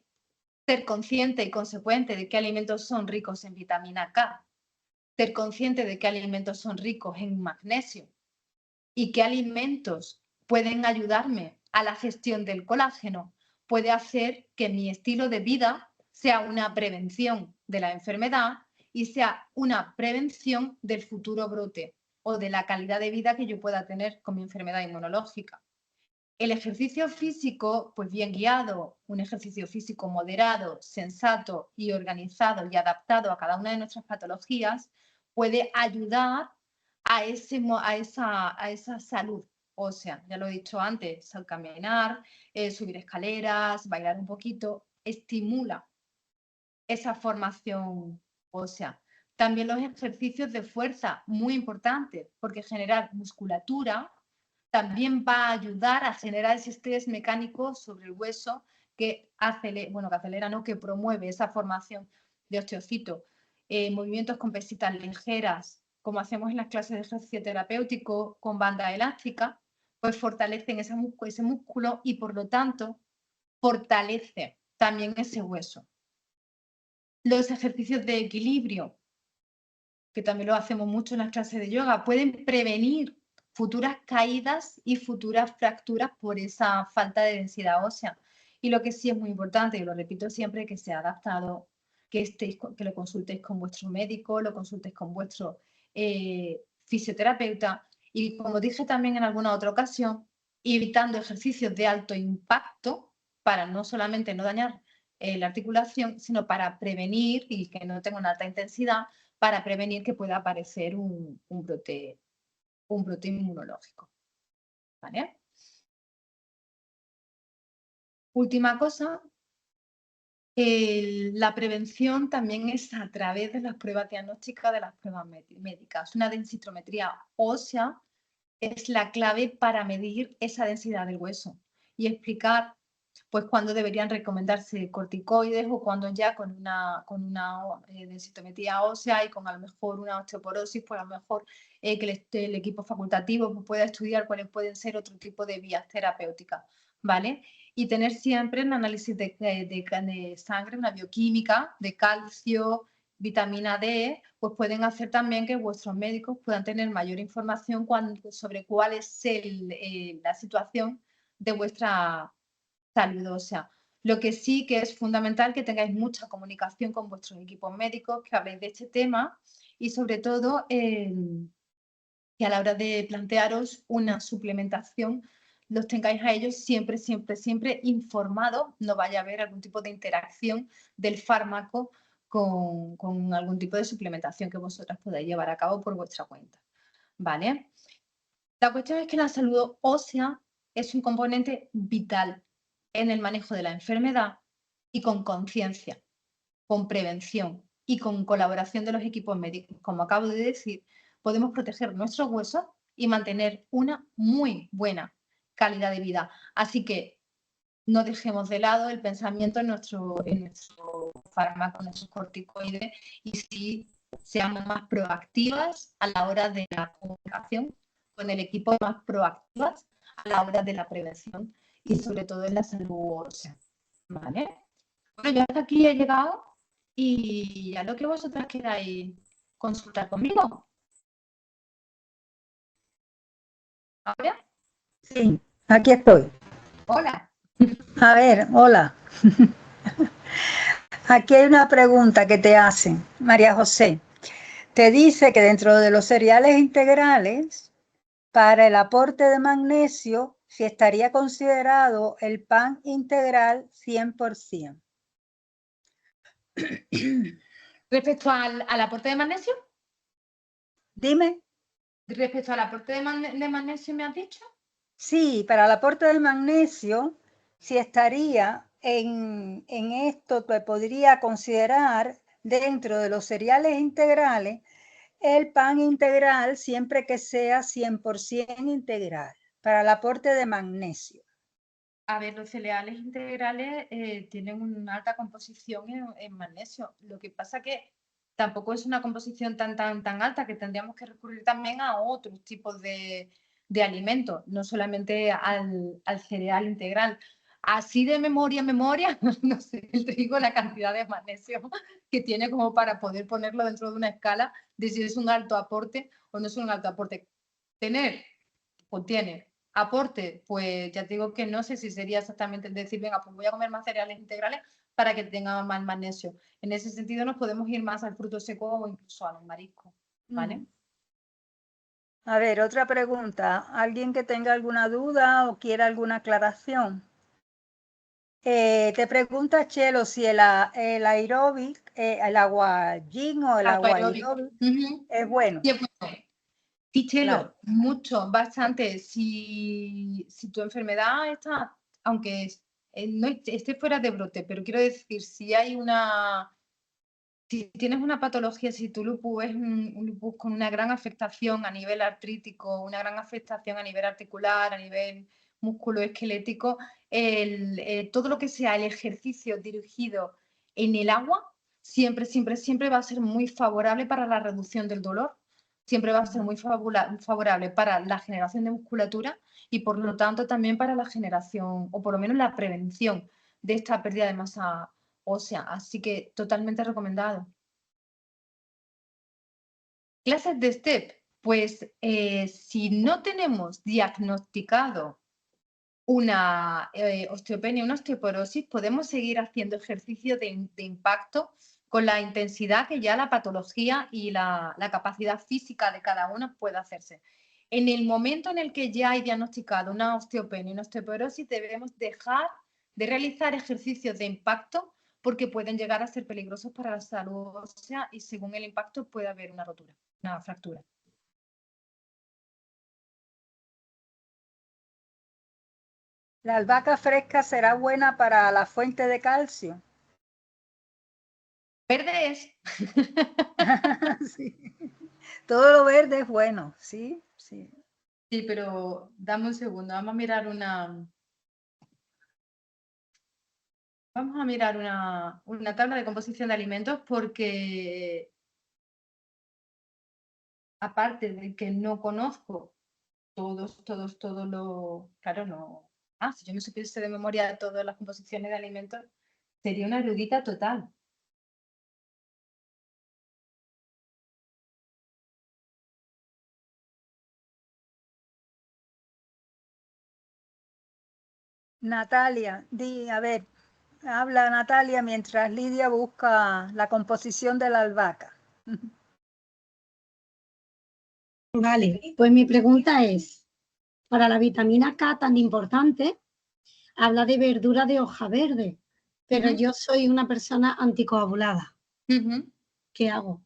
ser consciente y consecuente de qué alimentos son ricos en vitamina K, ser consciente de qué alimentos son ricos en magnesio y qué alimentos pueden ayudarme a la gestión del colágeno, puede hacer que mi estilo de vida sea una prevención de la enfermedad y sea una prevención del futuro brote o de la calidad de vida que yo pueda tener con mi enfermedad inmunológica. El ejercicio físico, pues bien guiado, un ejercicio físico moderado, sensato y organizado y adaptado a cada una de nuestras patologías, puede ayudar a esa salud ósea. Ya lo he dicho antes, al caminar, subir escaleras, bailar un poquito, estimula esa formación ósea. También los ejercicios de fuerza, muy importantes, porque generar musculatura también va a ayudar a generar ese estrés mecánico sobre el hueso que acelera, ¿no? Que promueve esa formación de osteocito. Movimientos con pesitas ligeras, como hacemos en las clases de ejercicio terapéutico con banda elástica, pues fortalecen ese músculo y por lo tanto fortalece también ese hueso. Los ejercicios de equilibrio, que también lo hacemos mucho en las clases de yoga, pueden prevenir futuras caídas y futuras fracturas por esa falta de densidad ósea. Y lo que sí es muy importante, y lo repito siempre, que sea adaptado, que lo consultéis con vuestro médico, lo consultéis con vuestro fisioterapeuta y, como dije también en alguna otra ocasión, evitando ejercicios de alto impacto para no solamente no dañar la articulación, sino para prevenir y que no tenga una alta intensidad, para prevenir que pueda aparecer un brote inmunológico. ¿Vale? Última cosa, la prevención también es a través de las pruebas diagnósticas, de las pruebas médicas. Una densitometría ósea es la clave para medir esa densidad del hueso y explicar pues cuándo deberían recomendarse corticoides o cuando ya con una densitometría ósea y con a lo mejor una osteoporosis, pues a lo mejor que el equipo facultativo pues, pueda estudiar cuáles pueden ser otro tipo de vías terapéuticas, ¿vale? Y tener siempre un análisis de sangre, una bioquímica de calcio, vitamina D, pues pueden hacer también que vuestros médicos puedan tener mayor información sobre cuál es la situación de vuestra salud ósea. Lo que sí que es fundamental que tengáis mucha comunicación con vuestros equipos médicos, que habléis de este tema y sobre todo que a la hora de plantearos una suplementación los tengáis a ellos siempre, siempre, siempre informados, no vaya a haber algún tipo de interacción del fármaco con algún tipo de suplementación que vosotras podáis llevar a cabo por vuestra cuenta. ¿Vale? La cuestión es que la salud ósea es un componente vital en el manejo de la enfermedad y con conciencia, con prevención y con colaboración de los equipos médicos. Como acabo de decir, podemos proteger nuestros huesos y mantener una muy buena calidad de vida. Así que no dejemos de lado el pensamiento en nuestro fármaco, en nuestros corticoides y sí seamos más proactivas a la hora de la comunicación con el equipo, más proactivas a la hora de la prevención y sobre todo en la salud ósea. ¿Vale? Bueno, yo hasta aquí he llegado y a lo que vosotras queráis consultar conmigo. ¿Ahora? Sí, aquí estoy. Hola. A ver, hola. Aquí hay una pregunta que te hacen, María José. Te dice que dentro de los cereales integrales, para el aporte de magnesio, si estaría considerado el pan integral 100%. Respecto al aporte de magnesio. Dime. Respecto al aporte de magnesio, ¿me has dicho? Sí, para el aporte de magnesio, si estaría en esto, te podría considerar dentro de los cereales integrales el pan integral siempre que sea 100% integral para el aporte de magnesio. A ver, los cereales integrales tienen una alta composición en magnesio. Lo que pasa que tampoco es una composición tan alta que tendríamos que recurrir también a otros tipos de de alimentos, no solamente al cereal integral. Así de memoria, no sé el trigo, la cantidad de magnesio que tiene como para poder ponerlo dentro de una escala de si es un alto aporte o no es un alto aporte. Contiene aporte, pues ya te digo que no sé si sería exactamente el decir, venga, pues voy a comer más cereales integrales para que tenga más magnesio. En ese sentido nos podemos ir más al fruto seco o incluso a los mariscos, ¿vale? A ver, otra pregunta. ¿Alguien que tenga alguna duda o quiera alguna aclaración? Te pregunta Chelo si el aeróbic, el agua gin o el agua aeróbic es bueno. Sí, es bueno. Sí, Chelo, Claro. mucho, bastante. Si tu enfermedad está, aunque no esté fuera de brote, pero quiero decir, si tienes una patología, si tu lupus es un lupus con una gran afectación a nivel artrítico, una gran afectación a nivel articular, a nivel musculoesquelético, todo lo que sea el ejercicio dirigido en el agua, siempre va a ser muy favorable para la reducción del dolor, siempre va a ser muy favorable para la generación de musculatura y por lo tanto también para la generación, o por lo menos la prevención de esta pérdida de masa ósea, así que totalmente recomendado. Clases de STEP, pues si no tenemos diagnosticado una osteopenia, una osteoporosis, podemos seguir haciendo ejercicio de impacto con la intensidad que ya la patología y la capacidad física de cada uno puede hacerse. En el momento en el que ya hay diagnosticado una osteopenia, una osteoporosis, debemos dejar de realizar ejercicios de impacto porque pueden llegar a ser peligrosos para la salud ósea y según el impacto puede haber una rotura, una fractura. ¿La albahaca fresca será buena para la fuente de calcio? Verde es. Sí. Todo lo verde es bueno, ¿sí? Sí. Sí, pero dame un segundo, vamos a mirar una tabla de composición de alimentos porque aparte de que no conozco todos los... Claro, no... si yo me supiese de memoria todas las composiciones de alimentos, sería una erudita total. Natalia, a ver, habla Natalia mientras Lidia busca la composición de la albahaca. Vale, pues mi pregunta es, para la vitamina K tan importante, habla de verdura de hoja verde, pero yo soy una persona anticoagulada. ¿Qué hago?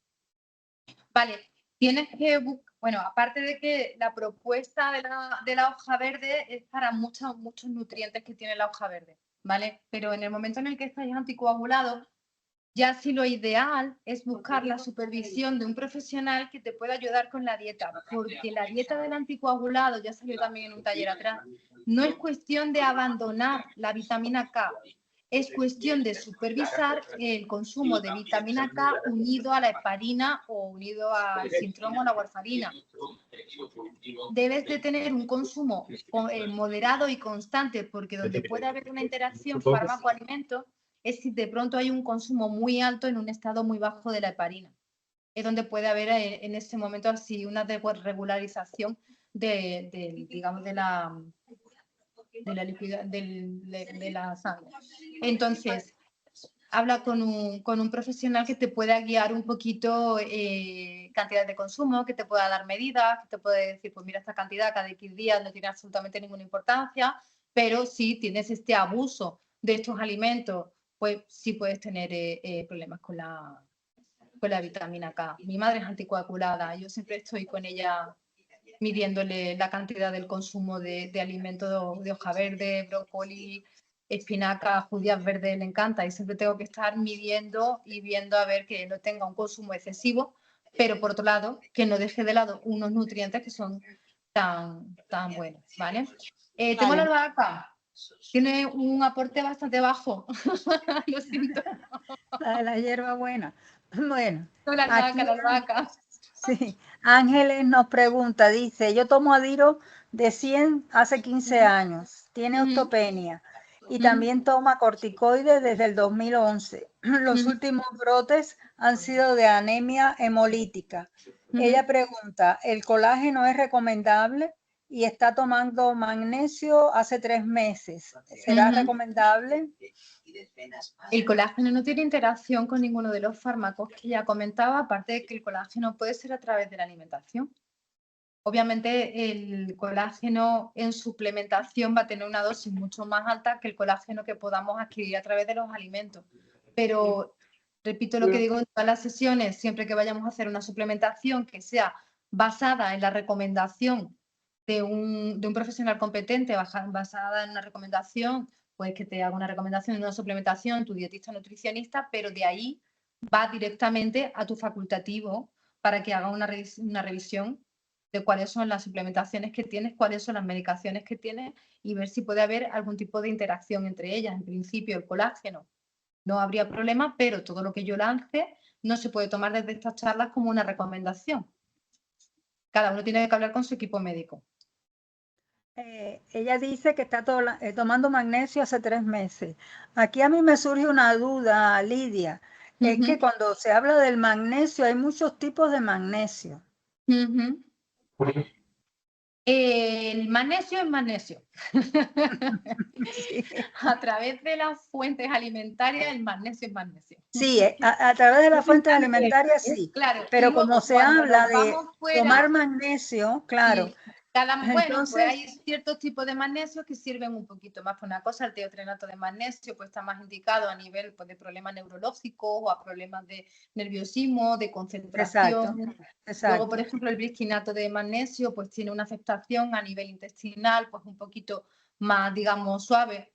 Vale, tienes que buscar, bueno, aparte de que la propuesta de la hoja verde es para muchos nutrientes que tiene la hoja verde, ¿vale? Pero en el momento en el que estáis anticoagulados, ya sí lo ideal es buscar la supervisión de un profesional que te pueda ayudar con la dieta, porque la dieta del anticoagulado, ya salió también en un taller atrás, no es cuestión de abandonar la vitamina K, es cuestión de supervisar el consumo de vitamina K unido a la heparina o unido al sintromo o la warfarina. Debes de tener un consumo moderado y constante, porque donde puede haber una interacción fármaco-alimento es si de pronto hay un consumo muy alto en un estado muy bajo de la heparina. Es donde puede haber en ese momento así una regularización digamos, de la sangre. Entonces, habla con un profesional que te pueda guiar un poquito cantidad de consumo, que te pueda dar medidas, que te puede decir, pues mira, esta cantidad cada X días no tiene absolutamente ninguna importancia, pero si tienes este abuso de estos alimentos, pues sí puedes tener problemas con la vitamina K. Mi madre es anticoagulada, yo siempre estoy con ella midiéndole la cantidad del consumo de alimentos de hoja verde, brócoli, espinaca, judías verdes, le encanta y siempre tengo que estar midiendo y viendo a ver que no tenga un consumo excesivo, pero por otro lado, que no deje de lado unos nutrientes que son tan buenos, ¿vale? Tengo la albahaca, tiene un aporte bastante bajo, lo siento. La de la hierba buena. Bueno, No, la albahaca. Sí, Ángeles nos pregunta, dice, yo tomo Adiro de 100 hace 15 años. Tiene osteopenia y también toma corticoides desde el 2011. Los últimos brotes han sido de anemia hemolítica. Ella pregunta, ¿el colágeno es recomendable? Y está tomando magnesio hace 3 meses. ¿Será recomendable? El colágeno no tiene interacción con ninguno de los fármacos que ya comentaba, aparte de que el colágeno puede ser a través de la alimentación. Obviamente el colágeno en suplementación va a tener una dosis mucho más alta que el colágeno que podamos adquirir a través de los alimentos. Pero repito lo que digo en todas las sesiones, siempre que vayamos a hacer una suplementación que sea basada en la recomendación de un profesional competente, basada en una recomendación, pues que te haga una recomendación de una suplementación, tu dietista o nutricionista, pero de ahí va directamente a tu facultativo para que haga una revisión de cuáles son las suplementaciones que tienes, cuáles son las medicaciones que tienes y ver si puede haber algún tipo de interacción entre ellas. En principio, el colágeno no habría problema, pero todo lo que yo lance no se puede tomar desde estas charlas como una recomendación. Cada uno tiene que hablar con su equipo médico. Ella dice que está tomando magnesio hace 3 meses. Aquí a mí me surge una duda, Lidia. Es que cuando se habla del magnesio, hay muchos tipos de magnesio. El magnesio es magnesio. Sí. A través de las fuentes alimentarias, el magnesio es magnesio. Sí, a través de las fuentes alimentarias sí. Claro, pero luego, como se habla de fuera, tomar magnesio, claro. Sí, bueno, Entonces, pues hay ciertos tipos de magnesio que sirven un poquito más. Por una cosa, el teotrenato de magnesio pues está más indicado a nivel pues, de problemas neurológicos o a problemas de nerviosismo, de concentración. exacto. Luego, por ejemplo, el brisquinato de magnesio pues tiene una afectación a nivel intestinal pues un poquito más, digamos, suave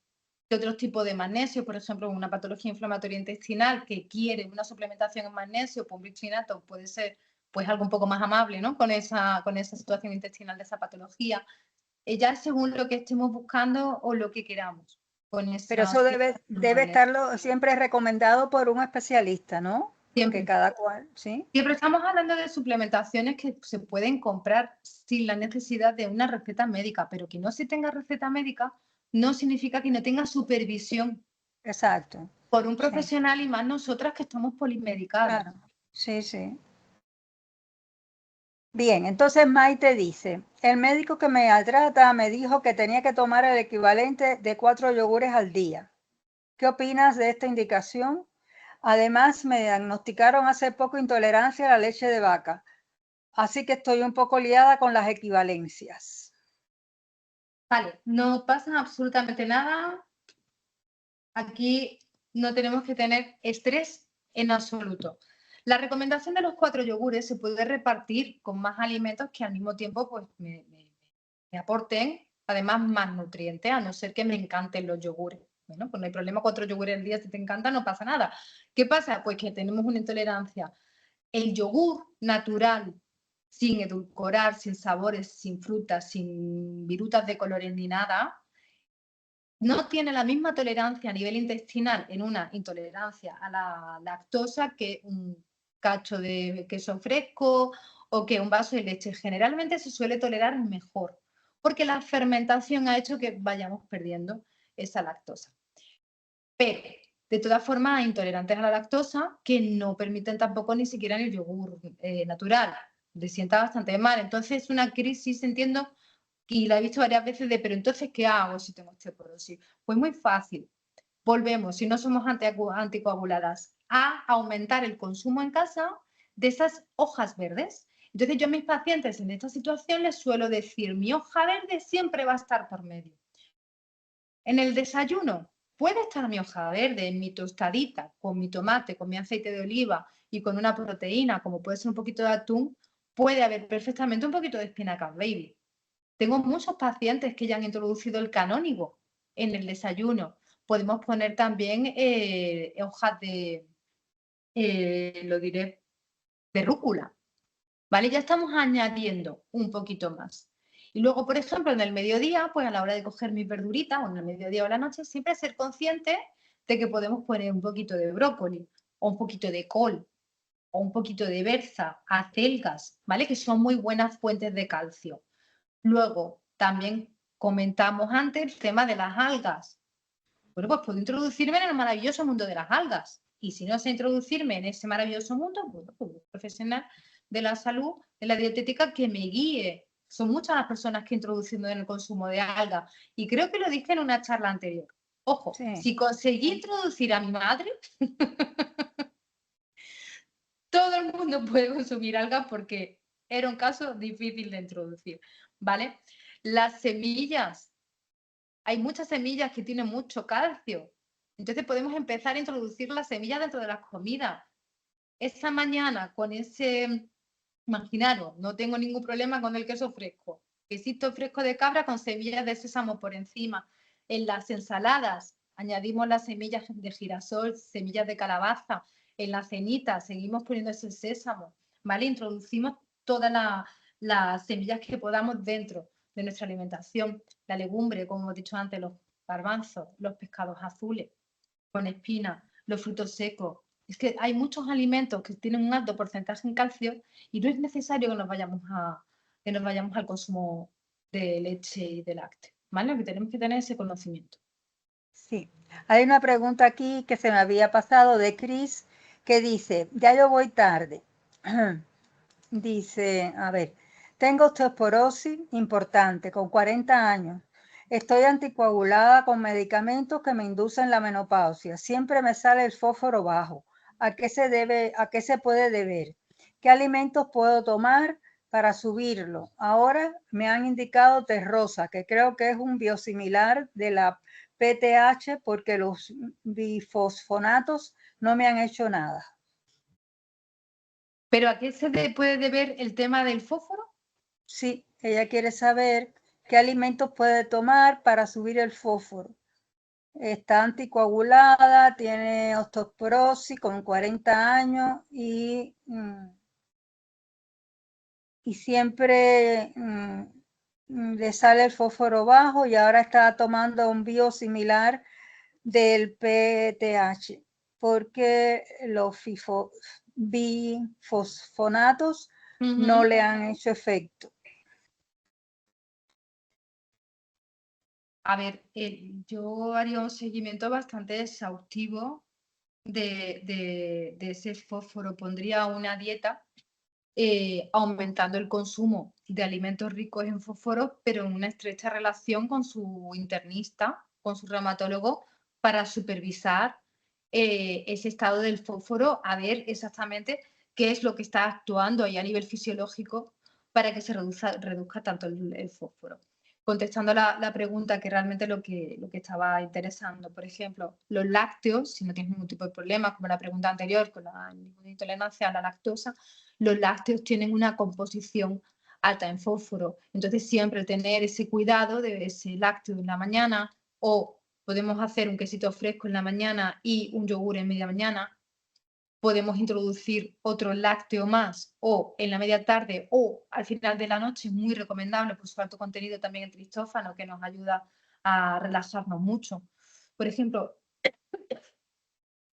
que otros tipos de magnesio. Por ejemplo, una patología inflamatoria intestinal que quiere una suplementación en magnesio, pues un brisquinato puede ser pues algo un poco más amable, ¿no? Con esa situación intestinal de esa patología. Ya según lo que estemos buscando o lo que queramos. Pero eso debe estarlo siempre recomendado por un especialista, ¿no? Siempre. Que cada cual, ¿sí? Siempre estamos hablando de suplementaciones que se pueden comprar sin la necesidad de una receta médica, pero que no se tenga receta médica no significa que no tenga supervisión. Exacto. Por un profesional y más nosotras que estamos polimedicadas. Claro, sí, sí. Bien, entonces Maite dice, el médico que me trata me dijo que tenía que tomar el equivalente de 4 yogures al día. ¿Qué opinas de esta indicación? Además, me diagnosticaron hace poco intolerancia a la leche de vaca, así que estoy un poco liada con las equivalencias. Vale, no pasa absolutamente nada. Aquí no tenemos que tener estrés en absoluto. La recomendación de los 4 yogures se puede repartir con más alimentos que al mismo tiempo pues, me aporten además más nutrientes, a no ser que me encanten los yogures. Bueno, pues no hay problema, 4 yogures al día, si te encanta no pasa nada. ¿Qué pasa? Pues que tenemos una intolerancia. El yogur natural, sin edulcorar, sin sabores, sin frutas, sin virutas de colores ni nada, no tiene la misma tolerancia a nivel intestinal en una intolerancia a la lactosa que un cacho de queso fresco o que un vaso de leche. Generalmente se suele tolerar mejor porque la fermentación ha hecho que vayamos perdiendo esa lactosa. Pero, de todas formas, hay intolerantes a la lactosa que no permiten tampoco ni siquiera el yogur natural. Les sienta bastante mal. Entonces, es una crisis, entiendo, y la he visto varias veces de, pero entonces, ¿qué hago si tengo osteoporosis? Pues muy fácil. Volvemos, si no somos anticoaguladas, a aumentar el consumo en casa de esas hojas verdes. Entonces, yo a mis pacientes en esta situación les suelo decir, mi hoja verde siempre va a estar por medio. En el desayuno puede estar mi hoja verde, mi tostadita, con mi tomate, con mi aceite de oliva y con una proteína, como puede ser un poquito de atún, puede haber perfectamente un poquito de espinacas baby. Tengo muchos pacientes que ya han introducido el canónigo en el desayuno. Podemos poner también hojas de, de rúcula. ¿Vale? Ya estamos añadiendo un poquito más. Y luego, por ejemplo, en el mediodía, pues a la hora de coger mis verduritas, o en el mediodía o la noche, siempre ser consciente de que podemos poner un poquito de brócoli, o un poquito de col, o un poquito de berza, acelgas, ¿vale? Que son muy buenas fuentes de calcio. Luego, También comentamos antes el tema de las algas. Bueno, pues puedo introducirme en el maravilloso mundo de las algas. Y si no sé introducirme en ese maravilloso mundo, bueno, pues un profesional de la salud, de la dietética, que me guíe. Son muchas las personas que he introducido en el consumo de algas. Y creo que lo dije en una charla anterior. Ojo, Sí. si conseguí introducir a mi madre, todo el mundo puede consumir algas porque era un caso difícil de introducir, ¿vale? Las semillas. Hay muchas semillas que tienen mucho calcio. Entonces podemos empezar a introducir las semillas dentro de las comidas. Esa mañana con ese, imaginaros, no tengo ningún problema con el queso fresco. Quesito fresco de cabra con semillas de sésamo por encima. En las ensaladas añadimos las semillas de girasol, semillas de calabaza. En la cenita seguimos poniendo ese sésamo, ¿vale? Introducimos todas las semillas que podamos dentro de nuestra alimentación. La legumbre, como hemos dicho antes, los garbanzos, los pescados azules con espinas, los frutos secos. Es que hay muchos alimentos que tienen un alto porcentaje en calcio y no es necesario que nos vayamos al consumo de leche y de lácteos, ¿vale? Que tenemos que tener ese conocimiento. Sí, hay una pregunta aquí que se me había pasado de Cris, que dice, ya yo voy tarde. Dice, a ver, tengo osteoporosis importante con 40 años. Estoy anticoagulada con medicamentos que me inducen la menopausia. Siempre me sale el fósforo bajo. ¿A qué se puede deber? ¿Qué alimentos puedo tomar para subirlo? Ahora me han indicado terrosa, que creo que es un biosimilar de la PTH porque los bifosfonatos no me han hecho nada. ¿Pero a qué se puede deber el tema del fósforo? Sí, ella quiere saber qué alimentos puede tomar para subir el fósforo. Está anticoagulada, tiene osteoporosis con 40 años y siempre le sale el fósforo bajo y ahora está tomando un biosimilar del PTH porque los bifosfonatos no le han hecho efecto. A ver, yo haría un seguimiento bastante exhaustivo de ese fósforo. Pondría una dieta aumentando el consumo de alimentos ricos en fósforo, pero en una estrecha relación con su internista, con su reumatólogo, para supervisar ese estado del fósforo, a ver exactamente qué es lo que está actuando ahí a nivel fisiológico para que se reduzca tanto el fósforo. Contestando la pregunta, que realmente lo que estaba interesando, por ejemplo, los lácteos, si no tienes ningún tipo de problema, como la pregunta anterior con la intolerancia a la lactosa, los lácteos tienen una composición alta en fósforo. Entonces, siempre tener ese cuidado de ese lácteo en la mañana, o podemos hacer un quesito fresco en la mañana y un yogur en media mañana. Podemos introducir otro lácteo más o en la media tarde o al final de la noche, muy recomendable por su alto contenido también en tristófano, que nos ayuda a relajarnos mucho. Por ejemplo,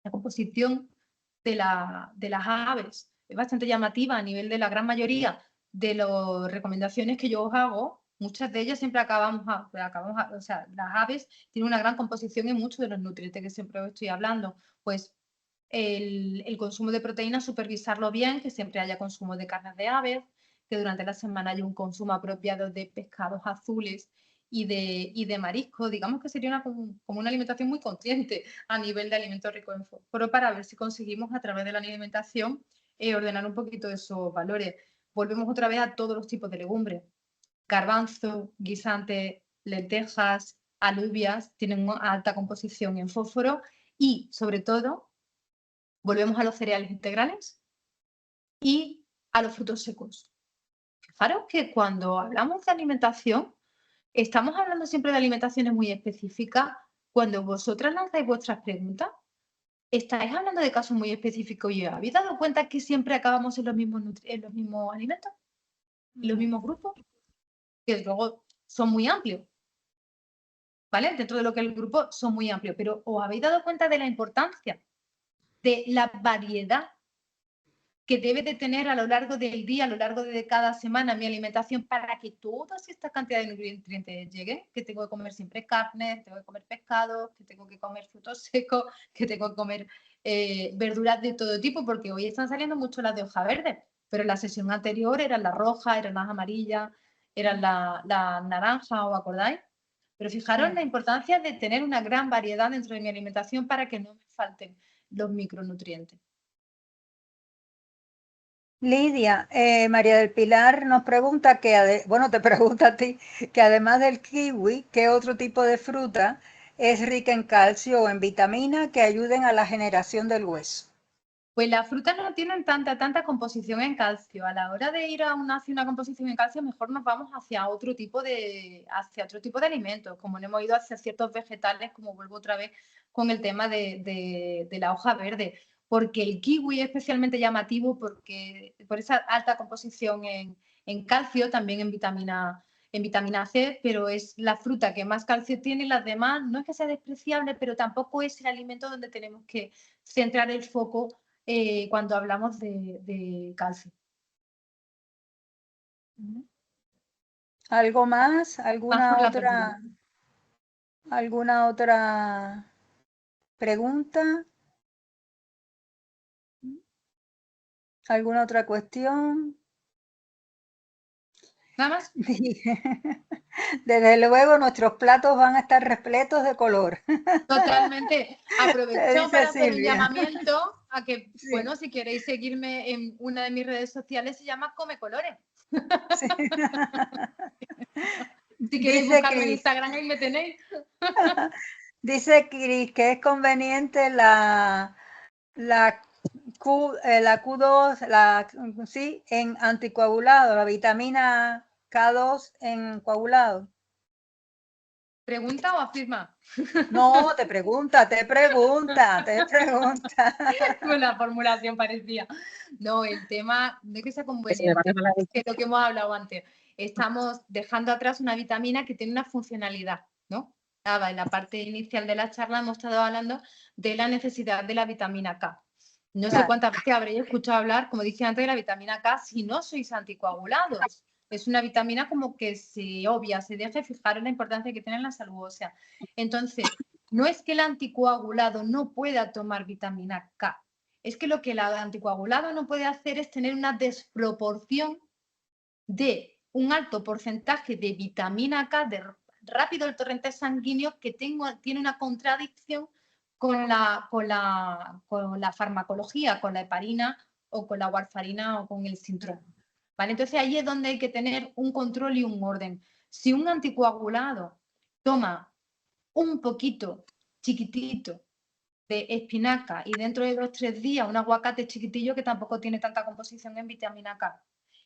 la composición de las aves es bastante llamativa a nivel de la gran mayoría de las recomendaciones que yo os hago. Muchas de ellas siempre o sea, las aves tienen una gran composición en muchos de los nutrientes que siempre os estoy hablando. Pues el consumo de proteínas, supervisarlo bien, que siempre haya consumo de carnes de aves, que durante la semana haya un consumo apropiado de pescados azules y de marisco. Digamos que sería como una alimentación muy consciente a nivel de alimentos ricos en fósforo, para ver si conseguimos a través de la alimentación ordenar un poquito esos valores. Volvemos otra vez a todos los tipos de legumbres. Garbanzo, guisantes, lentejas, alubias, tienen una alta composición en fósforo y, sobre todo, volvemos a los cereales integrales y a los frutos secos. Fijaros que cuando hablamos de alimentación, estamos hablando siempre de alimentaciones muy específicas. Cuando vosotras lanzáis vuestras preguntas, estáis hablando de casos muy específicos y os habéis dado cuenta que siempre acabamos en los mismos alimentos, en los mismos grupos, que luego son muy amplios, ¿vale? Dentro de lo que es el grupo son muy amplios, pero ¿os habéis dado cuenta de la importancia de la variedad que debe de tener a lo largo del día, a lo largo de cada semana mi alimentación para que toda esta cantidad de nutrientes llegue, que tengo que comer siempre carne, que tengo que comer pescado, que tengo que comer frutos secos, que tengo que comer verduras de todo tipo, porque hoy están saliendo mucho las de hoja verde, pero en la sesión anterior eran las rojas, eran las amarillas, eran las naranjas, ¿os acordáis? Pero fijaros la importancia de tener una gran variedad dentro de mi alimentación para que no me falten los micronutrientes. Lidia, María del Pilar nos pregunta bueno, te pregunta a ti, que además del kiwi, ¿qué otro tipo de fruta es rica en calcio o en vitamina que ayuden a la generación del hueso? Pues las frutas no tienen tanta composición en calcio. A la hora de ir hacia una composición en calcio, mejor nos vamos hacia otro tipo de alimentos, como no hemos ido hacia ciertos vegetales, como vuelvo otra vez con el tema de la hoja verde. Porque el kiwi es especialmente llamativo por esa alta composición en calcio, también en vitamina C, pero es la fruta que más calcio tiene y las demás no es que sea despreciable, pero tampoco es el alimento donde tenemos que centrar el foco cuando hablamos de calcio. ¿Algo más? ¿Alguna otra pregunta? ¿Alguna otra cuestión? Nada más. Desde luego nuestros platos van a estar repletos de color. Totalmente. Aprovecho para hacer un Silvia. llamamiento a que, Sí. bueno, si queréis seguirme en una de mis redes sociales, se llama Come Colores. Sí. Si queréis buscarme en Instagram, ahí me tenéis. Dice Cris que es conveniente la Q2, sí, en anticoagulado, la vitamina K2 en coagulado. ¿Pregunta o afirma? No, te pregunta. Con la formulación parecía. No, el tema no es que sea conveniente, es lo que hemos hablado antes. Estamos dejando atrás una vitamina que tiene una funcionalidad, ¿no? En la parte inicial de la charla hemos estado hablando de la necesidad de la vitamina K. No sé cuántas veces habréis escuchado hablar, como dije antes, de la vitamina K si no sois anticoagulados. Es una vitamina como que se obvia, se deja fijar en la importancia que tiene en la salud ósea. Entonces, no es que el anticoagulado no pueda tomar vitamina K, es que lo que el anticoagulado no puede hacer es tener una desproporción de un alto porcentaje de vitamina K, de rápido el torrente sanguíneo, que tiene una contradicción con la farmacología, con la heparina o con la warfarina o con el sintrón. ¿Vale? Entonces ahí es donde hay que tener un control y un orden. Si un anticoagulado toma un poquito chiquitito de espinaca y dentro de 2 o 3 días un aguacate chiquitillo que tampoco tiene tanta composición en vitamina K,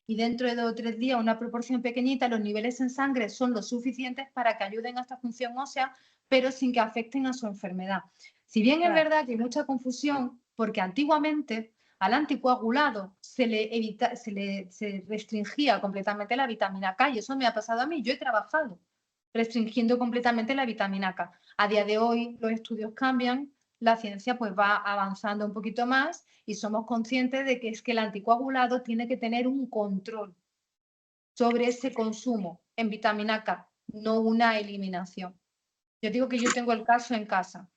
y dentro de 2 o 3 días una proporción pequeñita, los niveles en sangre son lo suficientes para que ayuden a esta función ósea, pero sin que afecten a su enfermedad. Si bien es verdad que hay mucha confusión, porque antiguamente al anticoagulado se restringía completamente la vitamina K, y eso me ha pasado a mí. Yo he trabajado restringiendo completamente la vitamina K. A día de hoy los estudios cambian, la ciencia pues va avanzando un poquito más y somos conscientes de que es que el anticoagulado tiene que tener un control sobre ese consumo en vitamina K, no una eliminación. Yo digo que yo tengo el caso en casa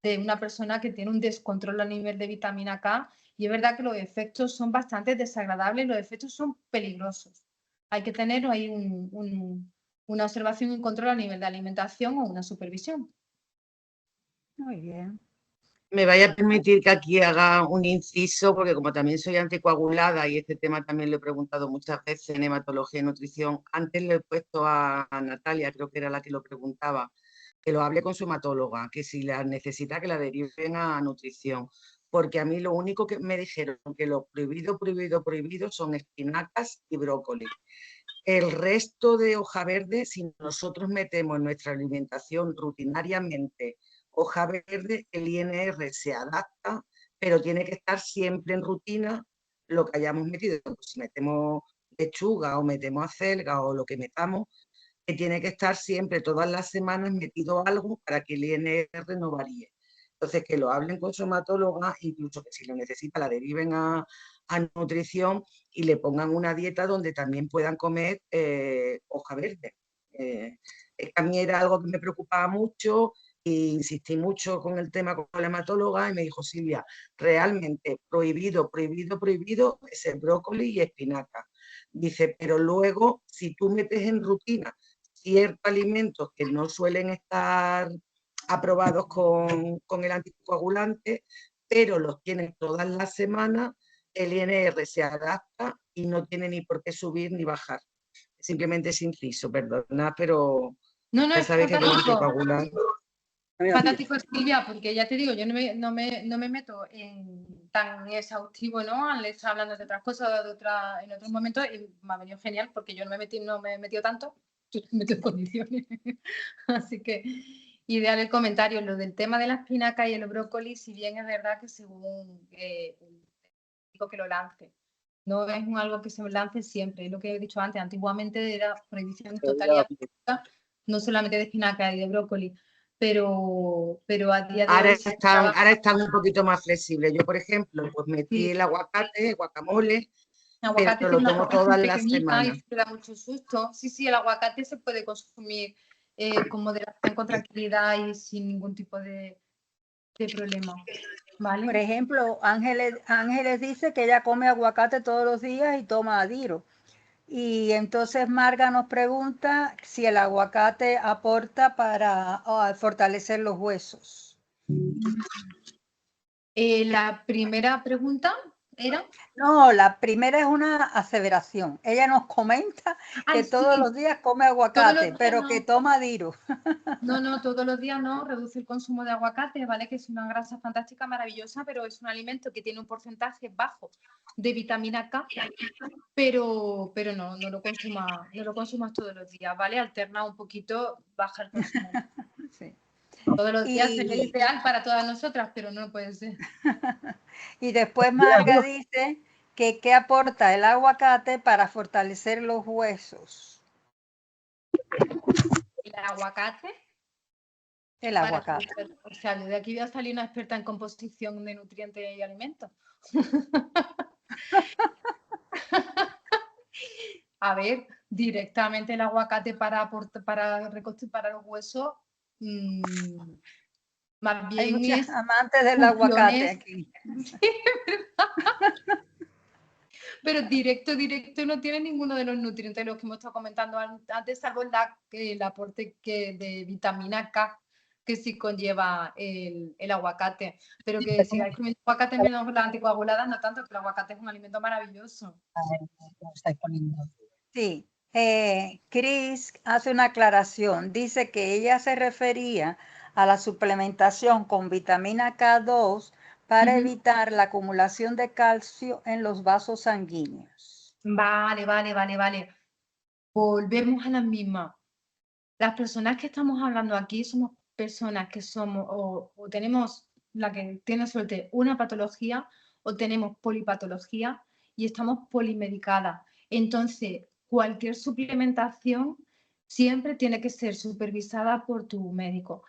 de una persona que tiene un descontrol a nivel de vitamina K, y es verdad que los efectos son bastante desagradables, los efectos son peligrosos. Hay que tener ahí una observación y un control a nivel de alimentación o una supervisión. Muy bien. Me vaya a permitir que aquí haga un inciso, porque como también soy anticoagulada y este tema también lo he preguntado muchas veces en hematología y nutrición, antes le he puesto a Natalia, creo que era la que lo preguntaba, que lo hable con su hematóloga, que si la necesita que la deriven a nutrición, porque a mí lo único que me dijeron que lo prohibido son espinacas y brócoli. El resto de hoja verde, si nosotros metemos en nuestra alimentación rutinariamente hoja verde, el INR se adapta, pero tiene que estar siempre en rutina lo que hayamos metido. Pues si metemos lechuga o metemos acelga o lo que metamos, que tiene que estar siempre, todas las semanas, metido algo para que el INR no varíe. Entonces, que lo hablen con su hematóloga, incluso que si lo necesita la deriven a nutrición y le pongan una dieta donde también puedan comer hoja verde. A mí era algo que me preocupaba mucho e insistí mucho con el tema con la hematóloga y me dijo, Silvia, realmente prohibido es el brócoli y espinaca. Dice, pero luego si tú metes en rutina ciertos alimentos que no suelen estar aprobados con el anticoagulante, pero los tienes todas las semanas, el INR se adapta y no tiene ni por qué subir ni bajar. Simplemente es inciso, perdona, pero No, ya es sabes que con el fantástico. anticoagulante... Fantástico, Silvia, porque ya te digo, yo no me meto en tan exhaustivo, ¿no? Al estar hablando de otras cosas en otros momentos, y me ha venido genial porque yo no me he metido tanto, yo me he metido en condiciones. Así que ideal el comentario. Lo del tema de la espinaca y el brócoli, si bien es verdad que según digo que lo lance, no es algo que se lance siempre, es lo que he dicho antes, antiguamente era prohibición total y absoluta, no solamente de espinaca y de brócoli, pero a día de hoy... Ahora están un poquito más flexibles. Yo, por ejemplo, pues metí el aguacate, el guacamole, aguacate pero lo tomo todas las semanas. Y da mucho susto. Sí, el aguacate se puede consumir con moderación, con tranquilidad y sin ningún tipo de problema. ¿Vale? Por ejemplo, Ángeles dice que ella come aguacate todos los días y toma Adiro. Y entonces Marga nos pregunta si el aguacate aporta para fortalecer los huesos. La primera pregunta era... No, la primera es una aseveración. Ella nos comenta que todos los días come aguacate, pero que toma Adiro. No, todos los días no, reduce el consumo de aguacate, ¿vale? Que es una grasa fantástica, maravillosa, pero es un alimento que tiene un porcentaje bajo de vitamina K, pero no lo consumas todos los días, ¿vale? Alterna un poquito, baja el consumo. Sí. Todos los días sería ideal para todas nosotras, pero no puede ser. Y después Marga dice que qué aporta el aguacate para fortalecer los huesos. ¿El aguacate? El aguacate. O sea, de aquí voy a salir una experta en composición de nutrientes y alimentos. A ver, directamente el aguacate para los huesos, más bien Hay muchos es amantes del aguacate aquí. Sí, pero directo no tiene ninguno de los nutrientes los que hemos estado comentando antes, salvo el aporte de vitamina K que sí conlleva el aguacate. Pero que sigáis comiendo aguacate menos las anticoaguladas, no tanto, que el aguacate es un alimento maravilloso. Sí, Chris hace una aclaración. Dice que ella se refería a la suplementación con vitamina K2 para evitar la acumulación de calcio en los vasos sanguíneos. Vale. Volvemos a la misma. Las personas que estamos hablando aquí somos personas que somos o tenemos la que tiene suerte una patología o tenemos polipatología y estamos polimedicadas. Entonces, cualquier suplementación siempre tiene que ser supervisada por tu médico.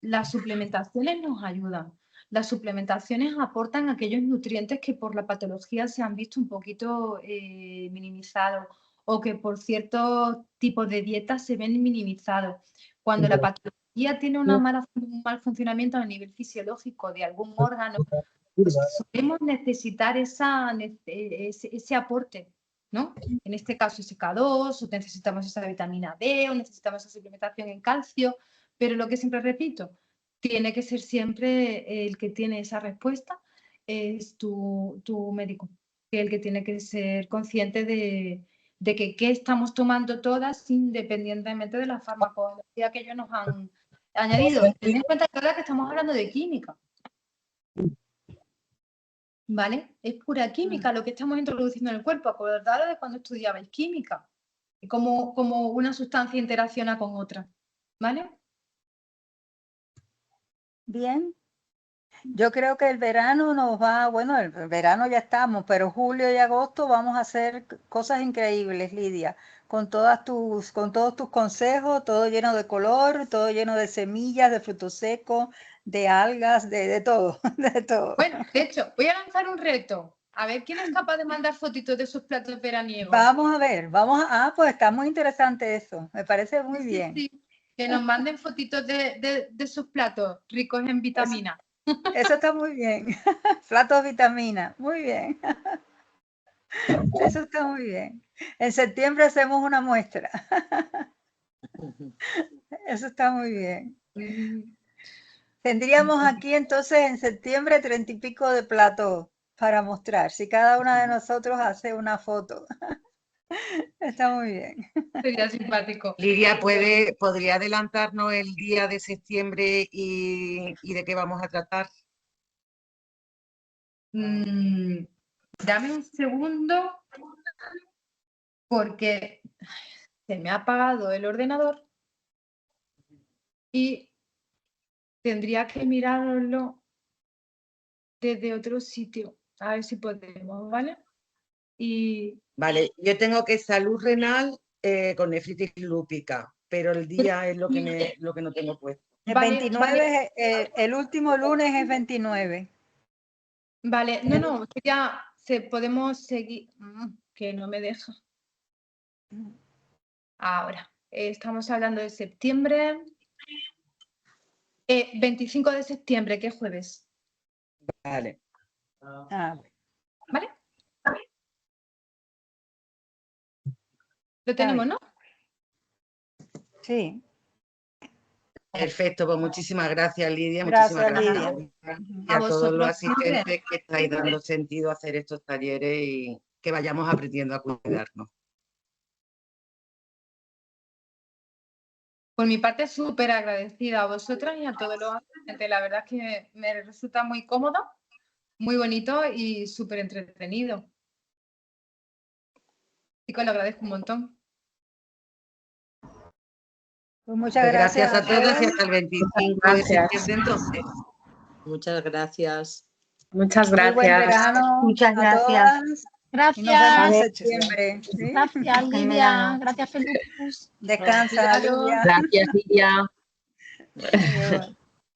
Las suplementaciones nos ayudan. Las suplementaciones aportan aquellos nutrientes que por la patología se han visto un poquito minimizados o que por ciertos tipos de dietas se ven minimizados. Cuando la patología tiene un mal funcionamiento a nivel fisiológico de algún órgano, pues solemos necesitar ese aporte, ¿no? En este caso ese K2, o necesitamos esa vitamina D, o necesitamos esa suplementación en calcio, pero lo que siempre repito, tiene que ser siempre el que tiene esa respuesta, es tu médico, que el que tiene que ser consciente de que qué estamos tomando todas independientemente de la farmacología que ellos nos han añadido. Ten en cuenta que ahora que estamos hablando de química, ¿vale? Es pura química lo que estamos introduciendo en el cuerpo. Acordaros de cuando estudiabais química, y cómo una sustancia interacciona con otra, ¿vale? Bien. Yo creo que el verano nos va, bueno, el verano ya estamos, pero julio y agosto vamos a hacer cosas increíbles, Lidia, con todos tus consejos, todo lleno de color, todo lleno de semillas, de frutos secos, de algas, de todo, de todo. Bueno, de hecho, voy a lanzar un reto. A ver, ¿quién es capaz de mandar fotitos de sus platos veraniegos? Vamos a ver, pues está muy interesante eso, me parece muy bien. Sí, que nos manden fotitos de sus platos ricos en vitaminas. Eso está muy bien. Platos vitamina, muy bien. Eso está muy bien. En septiembre hacemos una muestra. Eso está muy bien. Tendríamos aquí entonces en septiembre 30 y pico de platos para mostrar. Si cada una de nosotros hace una foto. Está muy bien. Sería simpático. Lidia, ¿podría adelantarnos el día de septiembre y de qué vamos a tratar? Dame un segundo porque se me ha apagado el ordenador y tendría que mirarlo desde otro sitio. A ver si podemos, ¿vale? Vale, yo tengo que salud renal con nefritis lúpica, pero el día es lo que no tengo puesto. El Vale, 29, el último lunes es 29. Vale, no, ya podemos seguir. Que no me deja. Ahora, estamos hablando de septiembre. 25 de septiembre, ¿qué jueves? Vale. ¿Vale? Lo tenemos, ¿no? Sí. Perfecto, pues muchísimas gracias, Lidia. Gracias, Muchísimas Lidia. gracias. Y a todos los asistentes que estáis dando sentido a hacer estos talleres y que vayamos aprendiendo a cuidarnos. Por mi parte, súper agradecida a vosotras y a todos los asistentes. La verdad es que me resulta muy cómodo, muy bonito y súper entretenido. Chicos, lo agradezco un montón. Pues muchas gracias a todos y hasta el 25 de septiembre entonces. Muchas gracias. Muchas Muy buen gracias. verano Muchas a gracias. todas. Gracias. Y nos vemos en septiembre. ¿sí? Gracias, Lidia. Gracias, Felupus. Descansa, Lidia. Gracias, Lidia. Adiós.